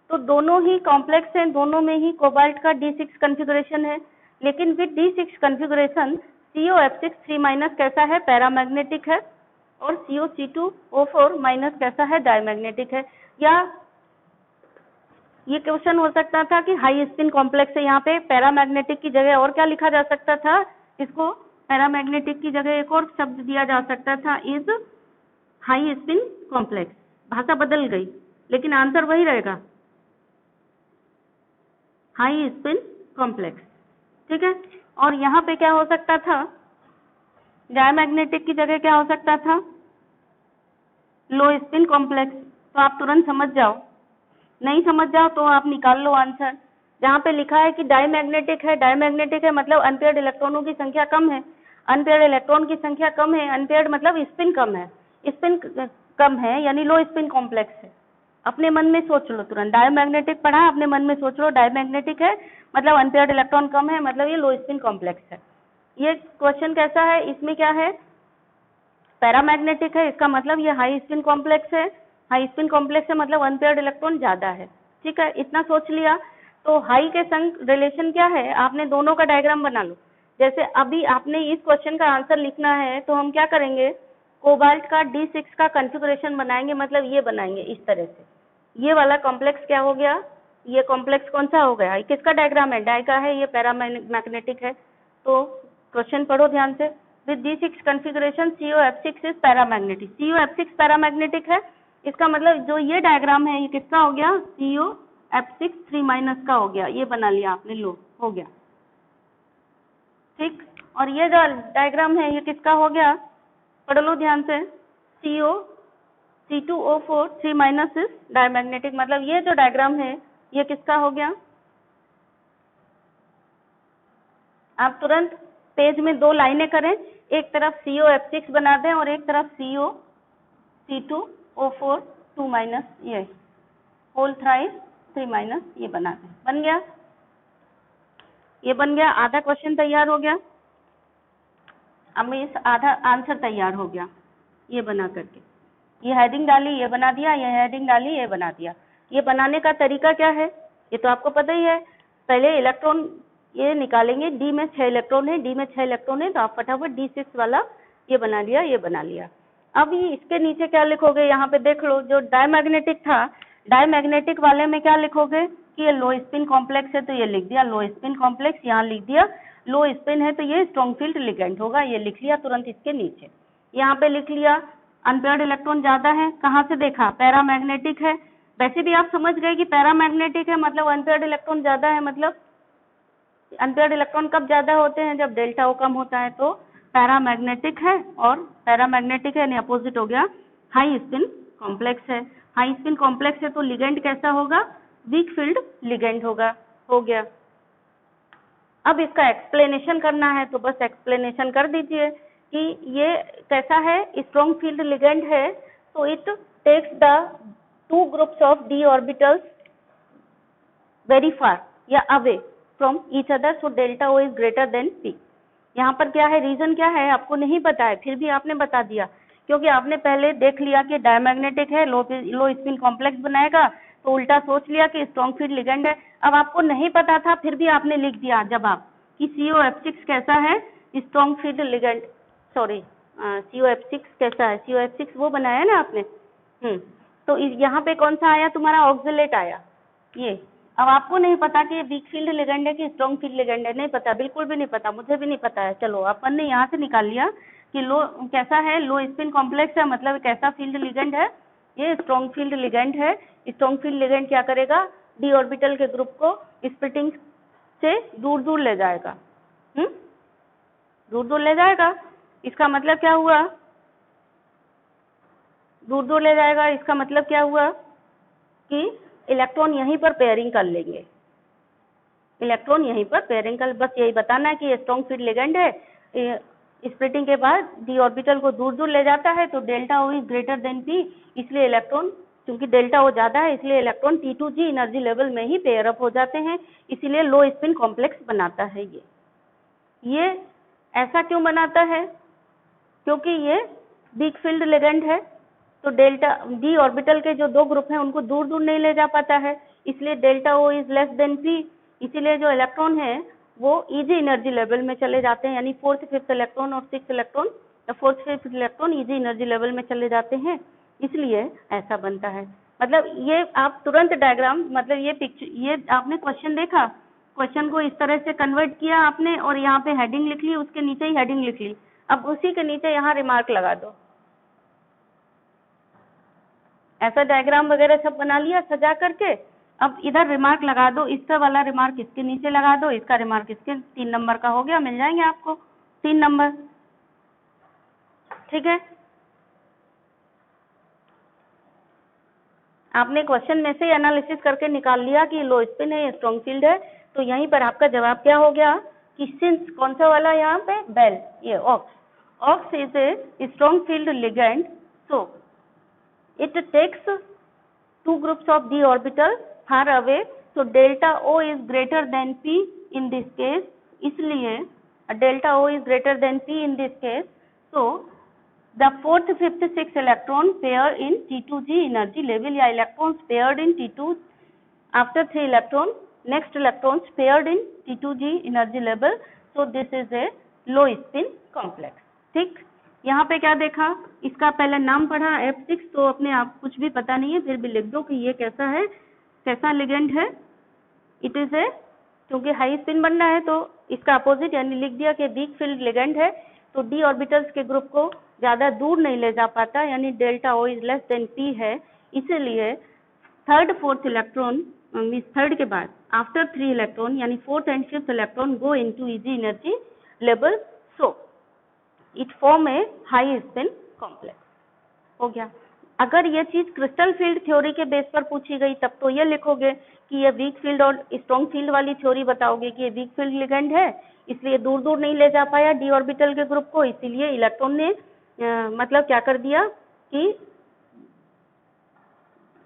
तो दोनों ही कॉम्प्लेक्स हैं, दोनों में ही कोबाल्ट का D6 कॉन्फ़िगरेशन है, लेकिन विद D6 कॉन्फ़िगरेशन COF6 3- कैसा है, पैरामैग्नेटिक है, और COC2O4- कैसा है, डायमैग्नेटिक है। या ये क्वेश्चन हो सकता था कि हाई स्पिन कॉम्प्लेक्स है, यहाँ पे पैरामैग्नेटिक की जगह और क्या लिखा जा सकता था, इसको पैरामैग्नेटिक की जगह एक और शब्द दिया जा सकता था, इज हाई स्पिन कॉम्प्लेक्स। भाषा बदल गई लेकिन आंसर वही रहेगा, हाई स्पिन कॉम्प्लेक्स। ठीक है, और यहाँ पे क्या हो सकता था, डायमैग्नेटिक की जगह क्या हो सकता था, लो स्पिन कॉम्प्लेक्स। तो आप तुरंत समझ जाओ, नहीं समझ जाओ तो आप निकाल लो आंसर। जहाँ पे लिखा है कि डायमैग्नेटिक है मतलब अनपेयर्ड इलेक्ट्रॉनों की संख्या कम है, अनपेयर्ड इलेक्ट्रॉन की संख्या कम है, अनपेयर्ड मतलब स्पिन कम है, स्पिन कम है यानी लो स्पिन कॉम्प्लेक्स है। अपने मन में सोच लो तुरंत, डायमैग्नेटिक पढ़ा, अपने मन में सोच लो डायमैग्नेटिक है मतलब अनपेयर्ड इलेक्ट्रॉन कम है, मतलब ये लो स्पिन कॉम्प्लेक्स है। ये क्वेश्चन कैसा है, इसमें क्या है, पैरामैग्नेटिक है, इसका मतलब ये हाई स्पिन कॉम्प्लेक्स है, हाई स्पिन कॉम्प्लेक्स है मतलब अनपेयर्ड इलेक्ट्रॉन ज्यादा है। ठीक है, इतना सोच लिया। तो हाई के संग रिलेशन क्या है, आपने दोनों का डायग्राम बना लो। जैसे अभी आपने इस क्वेश्चन का आंसर लिखना है तो हम क्या करेंगे, कोबाल्ट का D6 का कॉन्फ़िगरेशन बनाएंगे, मतलब ये बनाएंगे इस तरह से। ये वाला कॉम्प्लेक्स क्या हो गया, ये कॉम्प्लेक्स कौन सा हो गया, किसका डायग्राम है, डाई का है, ये पैरामैग्नेटिक है। तो क्वेश्चन पढ़ो ध्यान से, with D6 configuration COF6 is paramagnetic. COF6 paramagnetic है, इसका मतलब जो ये डायग्राम है ये किसका हो गया, COF6 3- का हो गया, ये बना लिया आपने, लो हो गया। ठीक, और ये जो डायग्राम है ये किसका हो गया, पढ़ लो ध्यान से, C2O4 3- इज डायमैग्नेटिक, मतलब ये जो डायग्राम है ये किसका हो गया। आप तुरंत पेज में 2 लाइनें करें, एक तरफ COF6 बना दें और एक तरफ C2O4 2- ये होल थ्राइस 3- ये बना दें, बन गया, ये बन गया, आधा क्वेश्चन तैयार हो गया। अब इस आधा आंसर तैयार हो गया, ये बना करके, ये हेडिंग डाली, ये बना दिया, ये हेडिंग डाली, ये बना दिया। ये बनाने का तरीका क्या है, ये तो आपको पता ही है। पहले इलेक्ट्रॉन ये निकालेंगे, डी में 6 इलेक्ट्रॉन है, डी में 6 इलेक्ट्रॉन है, तो आप फटाफट D6 वाला ये बना लिया, ये बना लिया। अब ये इसके नीचे क्या लिखोगे, यहाँ पे देख लो, जो डायमैग्नेटिक था, डायमैग्नेटिक वाले में क्या लिखोगे कि ये लो स्पिन कॉम्प्लेक्स है, तो ये लिख दिया लो स्पिन कॉम्प्लेक्स, यहाँ लिख दिया लो स्पिन है तो ये स्ट्रॉन्ग फील्ड लिगेंड होगा, ये लिख लिया तुरंत इसके नीचे। यहाँ पे लिख लिया अनपेयर्ड इलेक्ट्रॉन ज्यादा है, कहाँ से देखा, पैरामैग्नेटिक है। वैसे भी आप समझ गए कि पैरामैग्नेटिक है मतलब अनपेयर्ड इलेक्ट्रॉन ज्यादा है, मतलब अनपेयर्ड इलेक्ट्रॉन कब ज्यादा होते हैं, जब डेल्टा ओ कम होता है, तो पैरामैग्नेटिक है, और पैरामैग्नेटिक है यानी अपोजिट हो गया हाई स्पिन कॉम्प्लेक्स है। हाई स्पिन कॉम्प्लेक्स है तो लिगेंड कैसा होगा, वीक फील्ड लिगेंड होगा, हो गया। अब इसका एक्सप्लेनेशन करना है तो बस एक्सप्लेनेशन कर दीजिए कि ये कैसा है, स्ट्रॉन्ग फील्ड लिगेंड है, तो it takes the 2 groups of d orbitals very far या away from each other, so delta O is greater than P. यहाँ पर क्या है, रीजन क्या है आपको नहीं पता है, फिर भी आपने बता दिया, क्योंकि आपने पहले देख लिया कि डायमैग्नेटिक है, लो स्पिन कॉम्प्लेक्स बनाएगा, तो उल्टा सोच लिया कि स्ट्रॉन्ग फील्ड लिगेंड है। अब आपको नहीं पता था, फिर भी आपने लिख दिया जवाब कि COF6 कैसा है, strong field ligand, sorry COF6 कैसा है, COF6 वो बनाया ना आपने। तो यहाँ पे कौन सा आया तुम्हारा, ऑक्सलेट आया ये। अब आपको नहीं पता कि ये वीक फील्ड लिगेंड है कि स्ट्रॉन्ग फील्ड लिगेंड है, नहीं पता, बिल्कुल भी नहीं पता, मुझे भी नहीं पता है। चलो अपन ने यहाँ से निकाल लिया कि लो कैसा है, लो स्पिन कॉम्प्लेक्स है, मतलब कैसा फील्ड लिगेंड है, ये स्ट्रॉन्ग फील्ड लिगेंड है। स्ट्रॉन्ग फील्ड लिगेंड क्या करेगा, डी ऑर्बिटल के ग्रुप को स्प्लिटिंग से दूर दूर ले जाएगा, दूर दूर ले जाएगा। इसका मतलब क्या हुआ, दूर दूर ले जाएगा, इसका मतलब क्या हुआ कि इलेक्ट्रॉन यहीं पर पेयरिंग कर लेंगे, इलेक्ट्रॉन यहीं पर पेयरिंग कर, बस यही बताना है कि ये स्ट्रॉन्ग फील्ड लिगेंड है। स्प्लिटिंग के बाद डी ऑर्बिटल को दूर दूर ले जाता है, तो delta O is greater than P, इसलिए इलेक्ट्रॉन, क्योंकि डेल्टा ओ ज्यादा है इसलिए इलेक्ट्रॉन T2G एनर्जी लेवल में ही पेयर अप हो जाते हैं, इसीलिए लो स्पिन कॉम्प्लेक्स बनाता है ये ऐसा क्यों बनाता है, क्योंकि ये वीक फील्ड लिगेंड है, तो डेल्टा डी ऑर्बिटल के जो दो ग्रुप हैं उनको दूर दूर नहीं ले जा पाता है, इसलिए delta O is less than P, इसीलिए जो इलेक्ट्रॉन है वो इजी एनर्जी लेवल में चले जाते हैं, यानी फोर्थ फिफ्थ इलेक्ट्रॉन और सिक्स इलेक्ट्रॉन या fourth fifth electron easy energy level में चले जाते हैं, इसलिए ऐसा बनता है। मतलब ये आप तुरंत डायग्राम, मतलब ये पिक्चर, ये आपने क्वेश्चन देखा, क्वेश्चन को इस तरह से कन्वर्ट किया आपने और यहाँ पे हेडिंग लिख ली, उसके नीचे ही हेडिंग लिख ली, अब उसी के नीचे यहाँ रिमार्क लगा दो। ऐसा डायग्राम वगैरह सब बना लिया सजा करके, अब इधर रिमार्क लगा दो, इसका वाला रिमार्क इसके नीचे लगा दो, इसका रिमार्क इसके, 3 नंबर का हो गया, मिल जाएंगे आपको 3 नंबर, ठीक है। आपने क्वेश्चन में से एनालिसिस करके निकाल लिया कि लो स्पिन है, स्ट्रॉन्ग फील्ड है, तो यहीं पर आपका जवाब क्या हो गया कि सिंस कौन सा वाला यहाँ पे, बेल, ये ox is a strong field ligand, so it takes two groups of d orbital far away, so delta O is greater than P in this case, इसलिए delta O is greater than P in this case, so the fourth, fifth, sixth electron pair in T2G energy level, या electrons paired in T2 after 3 electron, next electrons paired in T2G energy level, so this is a low spin complex, ठीक। यहाँ पे क्या देखा, इसका पहले नाम पढ़ा F6, तो अपने आप कुछ भी पता नहीं है फिर भी लिख दो कि ये कैसा है, कैसा लिगेंड है, इट इज ए, क्योंकि हाई स्पिन बनना है तो इसका अपोजिट, यानी लिख दिया कि वीक फील्ड लिगेंड है, तो डी ऑर्बिटल्स के ग्रुप को ज्यादा दूर नहीं ले जा पाता, यानी delta O is less than P है, इसीलिए थर्ड फोर्थ इलेक्ट्रॉन, थर्ड के बाद आफ्टर 3 इलेक्ट्रॉन यानी fourth and fifth electron go into eg energy level, so it form a high spin complex, हो गया। अगर ये चीज क्रिस्टल फील्ड थ्योरी के बेस पर पूछी गई तब तो ये लिखोगे कि ये वीक फील्ड और स्ट्रॉन्ग फील्ड वाली थ्योरी बताओगे कि ये वीक फील्ड लिगेंड है, इसलिए दूर दूर नहीं ले जा पाया डी ऑर्बिटल के ग्रुप को, इसीलिए इलेक्ट्रॉन ने मतलब क्या कर दिया कि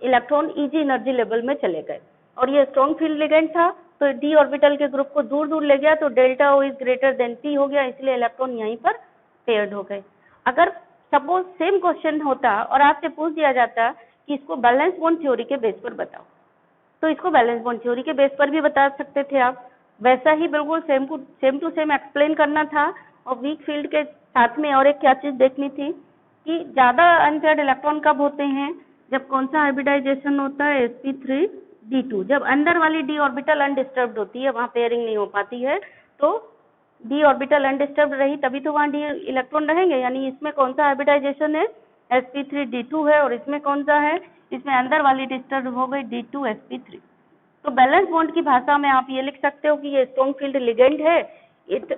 इलेक्ट्रॉन इजी एनर्जी लेवल में चले गए, और ये स्ट्रॉन्ग फील्ड लिगेंड था तो डी ऑर्बिटल के ग्रुप को दूर दूर ले गया, तो delta O is greater than P हो गया, इसलिए इलेक्ट्रॉन यहीं पर पेयर्ड हो गए। अगर सपोज सेम क्वेश्चन होता और आपसे पूछ दिया जाता कि इसको बैलेंस बॉन्ड थ्योरी के बेस पर बताओ, तो इसको बैलेंस बॉन्ड थ्योरी के बेस पर भी बता सकते थे आप, वैसा ही बिल्कुल सेम टू सेम एक्सप्लेन करना था। और वीक फील्ड के साथ में और एक क्या चीज देखनी थी कि ज्यादा अनपेयर्ड इलेक्ट्रॉन कब होते हैं, जब कौन सा हाइब्रिडाइजेशन होता है, sp3d2, जब अंदर वाली डी ऑर्बिटल अनडिस्टर्ब्ड होती है, वहां पेयरिंग नहीं हो पाती है, तो डी ऑर्बिटल अनडिस्टर्ब्ड रही तभी तो वहां डी इलेक्ट्रॉन रहेंगे, यानी इसमें कौन सा हाइब्रिडाइजेशन है, sp3d2 है, और इसमें कौन सा है, इसमें अंदर वाली डिस्टर्ब हो गई d2sp3। तो बैलेंस बॉन्ड की भाषा में आप ये लिख सकते हो कि ये स्ट्रॉन्ग फील्ड लिगेंड है, it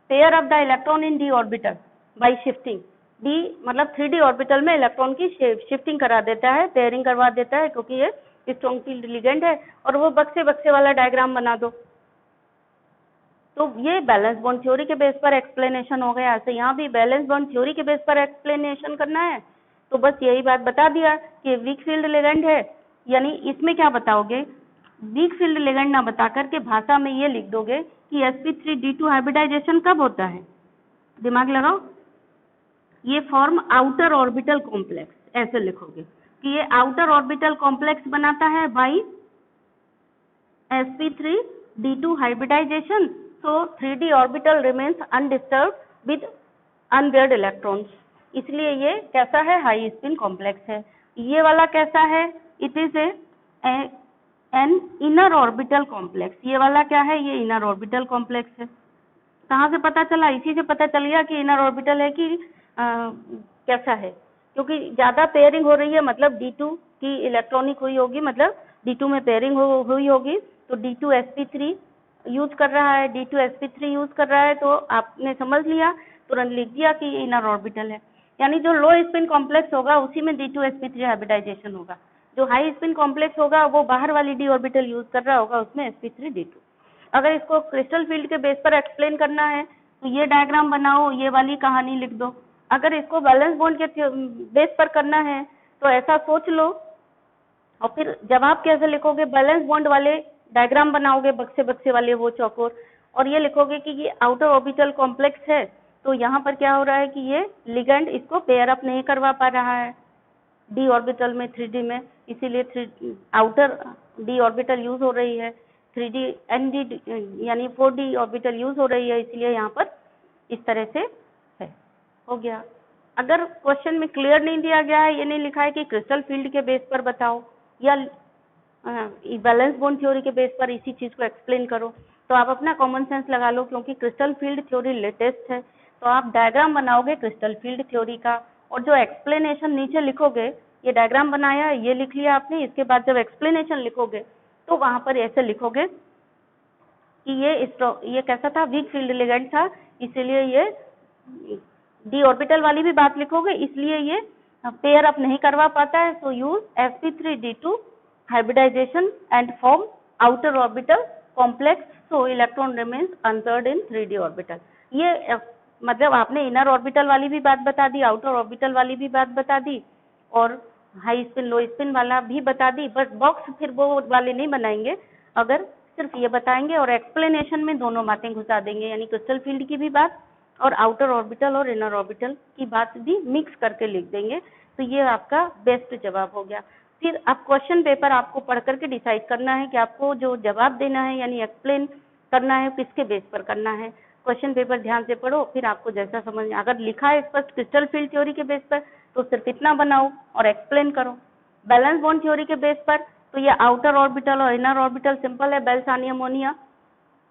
pair of the electron in D orbital bye shifting, D मतलब 3d ऑर्बिटल में इलेक्ट्रॉन की शिफ्टिंग करा देता है, पेयरिंग करवा देता है, क्योंकि ये स्ट्रॉन्ग फील्ड लिगेंड है। और वो बक्से वाला डायग्राम बना दो, तो ये बैलेंस बॉन्ड थ्योरी के बेस पर एक्सप्लेनेशन हो गया। ऐसे यहाँ भी बैलेंस बॉन्ड थ्योरी के बेस पर एक्सप्लेनेशन करना है, तो बस यही बात बता दिया कि वीक फील्ड लिगेंड है, यानी इसमें क्या बताओगे, वीक फील्ड लिगेंड ना बता करके भाषा में ये लिख दोगे कि sp3d2 हाइब्रिडाइजेशन कब होता है, दिमाग लगाओ, ये फॉर्म आउटर ऑर्बिटल कॉम्प्लेक्स, ऐसे लिखोगे कि ये आउटर ऑर्बिटल कॉम्प्लेक्स बनाता है by sp3d2 hybridization, so 3d orbital remains undisturbed with unpaired electrons, इसलिए ये कैसा है, हाई स्पिन कॉम्प्लेक्स है। ये वाला कैसा है, it is an inner orbital complex, ये वाला क्या है, ये इनर ऑर्बिटल कॉम्प्लेक्स है। कहाँ से पता चला, इसी से पता चल गया कि इनर ऑर्बिटल है कि कैसा है, क्योंकि ज्यादा पेयरिंग हो रही है, मतलब D2 की इलेक्ट्रॉनिक हुई होगी, मतलब D2 में पेयरिंग हुई होगी, तो D2sp3 यूज कर रहा है, D2sp3 यूज कर रहा है, तो आपने समझ लिया, तुरंत लिख दिया कि ये इनर ऑर्बिटल है। यानी जो लो स्पिन कॉम्प्लेक्स होगा उसी में D2sp3 हाइब्रिडाइजेशन होगा, जो हाई स्पिन कॉम्प्लेक्स होगा वो बाहर वाली डी ऑर्बिटल यूज कर रहा होगा, उसमें sp3d2। अगर इसको क्रिस्टल फील्ड के बेस पर एक्सप्लेन करना है तो ये डायग्राम बनाओ, ये वाली कहानी लिख दो। अगर इसको बैलेंस बॉन्ड के बेस पर करना है तो ऐसा सोच लो, और फिर जवाब कैसे लिखोगे, बैलेंस बॉन्ड वाले डायग्राम बनाओगे, बक्से बक्से वाले वो चौकोर, और ये लिखोगे कि ये आउटर ऑर्बिटल कॉम्प्लेक्स है, तो यहाँ पर क्या हो रहा है कि ये लिगेंड इसको पेयर अप नहीं करवा पा रहा है डी ऑर्बिटल में 3D में, इसीलिए आउटर डी ऑर्बिटल यूज हो रही है, 3D ND यानी 4D ऑर्बिटल यूज हो रही है, इसलिए यहाँ पर इस तरह से है, हो गया। अगर क्वेश्चन में क्लियर नहीं दिया गया है, ये नहीं लिखा है कि क्रिस्टल फील्ड के बेस पर बताओ या बैलेंस बॉन्ड थ्योरी के बेस पर इसी चीज को एक्सप्लेन करो, तो आप अपना कॉमन सेंस लगा लो, क्योंकि क्रिस्टल फील्ड थ्योरी लेटेस्ट है, तो आप डायग्राम बनाओगे क्रिस्टल फील्ड थ्योरी का, और जो एक्सप्लेनेशन नीचे लिखोगे, ये डायग्राम बनाया, ये लिख लिया आपने, इसके बाद जब एक्सप्लेनेशन लिखोगे तो वहां पर ऐसे लिखोगे कि ये कैसा था, वीक फील्ड लिगेंड था, इसलिए ये डी ऑर्बिटल वाली भी बात लिखोगे, इसलिए ये पेयर अप नहीं करवा पाता है, सो use sp3d2 hybridization and form outer orbital complex, so electron remains unpaired in 3d orbital। ये मतलब आपने इनर ऑर्बिटल वाली भी बात बता दी, आउटर ऑर्बिटल वाली भी बात बता दी, और हाई स्पिन लो स्पिन वाला भी बता दी, बस बॉक्स फिर वो वाले नहीं बनाएंगे, अगर सिर्फ ये बताएंगे और एक्सप्लेनेशन में दोनों बातें घुसा देंगे, यानी क्रिस्टल फील्ड की भी बात और आउटर ऑर्बिटल और इनर ऑर्बिटल की बात भी मिक्स करके लिख देंगे, तो ये आपका बेस्ट जवाब हो गया। फिर अब क्वेश्चन पेपर आपको पढ़ करके डिसाइड करना है कि आपको जो जवाब देना है यानी एक्सप्लेन करना है किसके बेस पर करना है। क्वेश्चन पेपर ध्यान से पढ़ो, फिर आपको जैसा समझ, अगर लिखा है स्पष्ट क्रिस्टल फील्ड थ्योरी के बेस पर तो सिर्फ इतना बनाओ और एक्सप्लेन करो। बैलेंस बॉन्ड थ्योरी के बेस पर तो ये आउटर ऑर्बिटल और इनर ऑर्बिटल सिंपल है, बेल्सानी अमोनिया,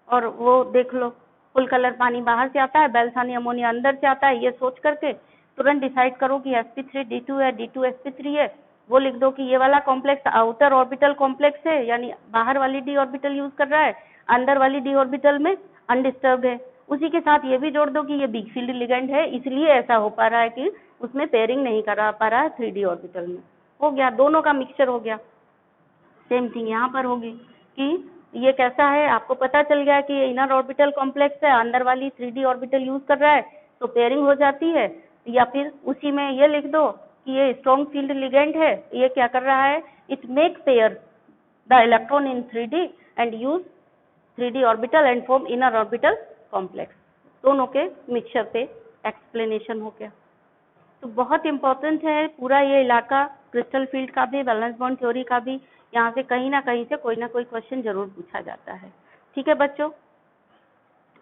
और वो देख लो फुल कलर पानी बाहर से आता है, बेल्सानी अमोनिया अंदर से आता है, ये सोच करके तुरंत डिसाइड करो कि sp3d2 है, D2sp3 है, वो लिख दो कि ये वाला कॉम्प्लेक्स आउटर ऑर्बिटल कॉम्प्लेक्स है, यानी बाहर वाली डी ऑर्बिटल यूज कर रहा है, अंदर वाली डी ऑर्बिटल में अनडिस्टर्ब्ड है। उसी के साथ ये भी जोड़ दो कि ये वीक फील्ड लिगेंड है, इसलिए ऐसा हो पा रहा है कि उसमें पेयरिंग नहीं करा पा रहा है 3D ऑर्बिटल में। हो गया, दोनों का मिक्सचर हो गया। सेम थिंग यहाँ पर होगी कि ये कैसा है, आपको पता चल गया कि ये इनर ऑर्बिटल कॉम्प्लेक्स है, अंदर वाली 3D ऑर्बिटल यूज कर रहा है, तो पेयरिंग हो जाती है, या फिर उसी में ये लिख दो कि ये स्ट्रॉन्ग फील्ड लिगेंड है, ये क्या कर रहा है, it make pair the electron in 3D and use 3D orbital and form inner orbital complex. दोनों के मिक्सचर पे एक्सप्लेनेशन हो गया। तो बहुत इंपॉर्टेंट है पूरा ये इलाका, क्रिस्टल फील्ड का भी, बैलेंस बॉन्ड थ्योरी का भी, यहाँ से कहीं ना कहीं से कोई ना कोई क्वेश्चन जरूर पूछा जाता है। ठीक है बच्चों,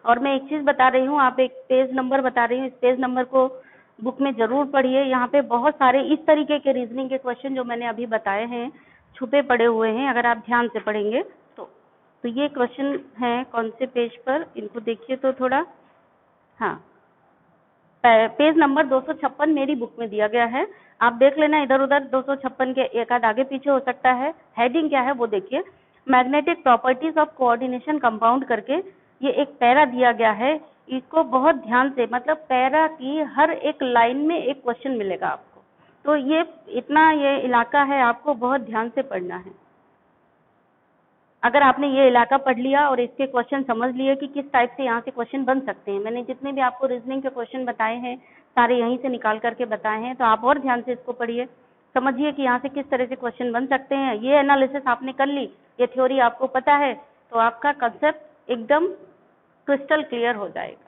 और मैं एक चीज बता रही हूँ, आप एक पेज नंबर बता रही हूँ, इस पेज नंबर को बुक में जरूर पढ़िए। यहाँ पे बहुत सारे इस तरीके के रीजनिंग के क्वेश्चन जो मैंने अभी बताए हैं छुपे पड़े हुए हैं, अगर आप ध्यान से पढ़ेंगे तो ये क्वेश्चन है कौन से पेज पर, इनको देखिए तो थोड़ा, हाँ पेज नंबर 256 मेरी बुक में दिया गया है, आप देख लेना इधर उधर 256 के एक आध आगे पीछे हो सकता है। हेडिंग क्या है वो देखिए, magnetic properties of coordination compound करके ये एक पैरा दिया गया है, इसको बहुत ध्यान से, मतलब पैरा की हर एक लाइन में एक क्वेश्चन मिलेगा आपको, तो ये इतना ये इलाका है, आपको बहुत ध्यान से पढ़ना है। अगर आपने ये इलाका पढ़ लिया और इसके क्वेश्चन समझ लिए कि किस टाइप से यहाँ से क्वेश्चन बन सकते हैं, मैंने जितने भी आपको रीजनिंग के क्वेश्चन बताए हैं सारे यहीं से निकाल करके बताए हैं, तो आप और ध्यान से इसको पढ़िए। समझिए कि यहाँ से किस तरह से क्वेश्चन बन सकते हैं। ये एनालिसिस आपने कर ली, ये थ्योरी आपको पता है, तो आपका कंसेप्ट एकदम क्रिस्टल क्लियर हो जाएगा।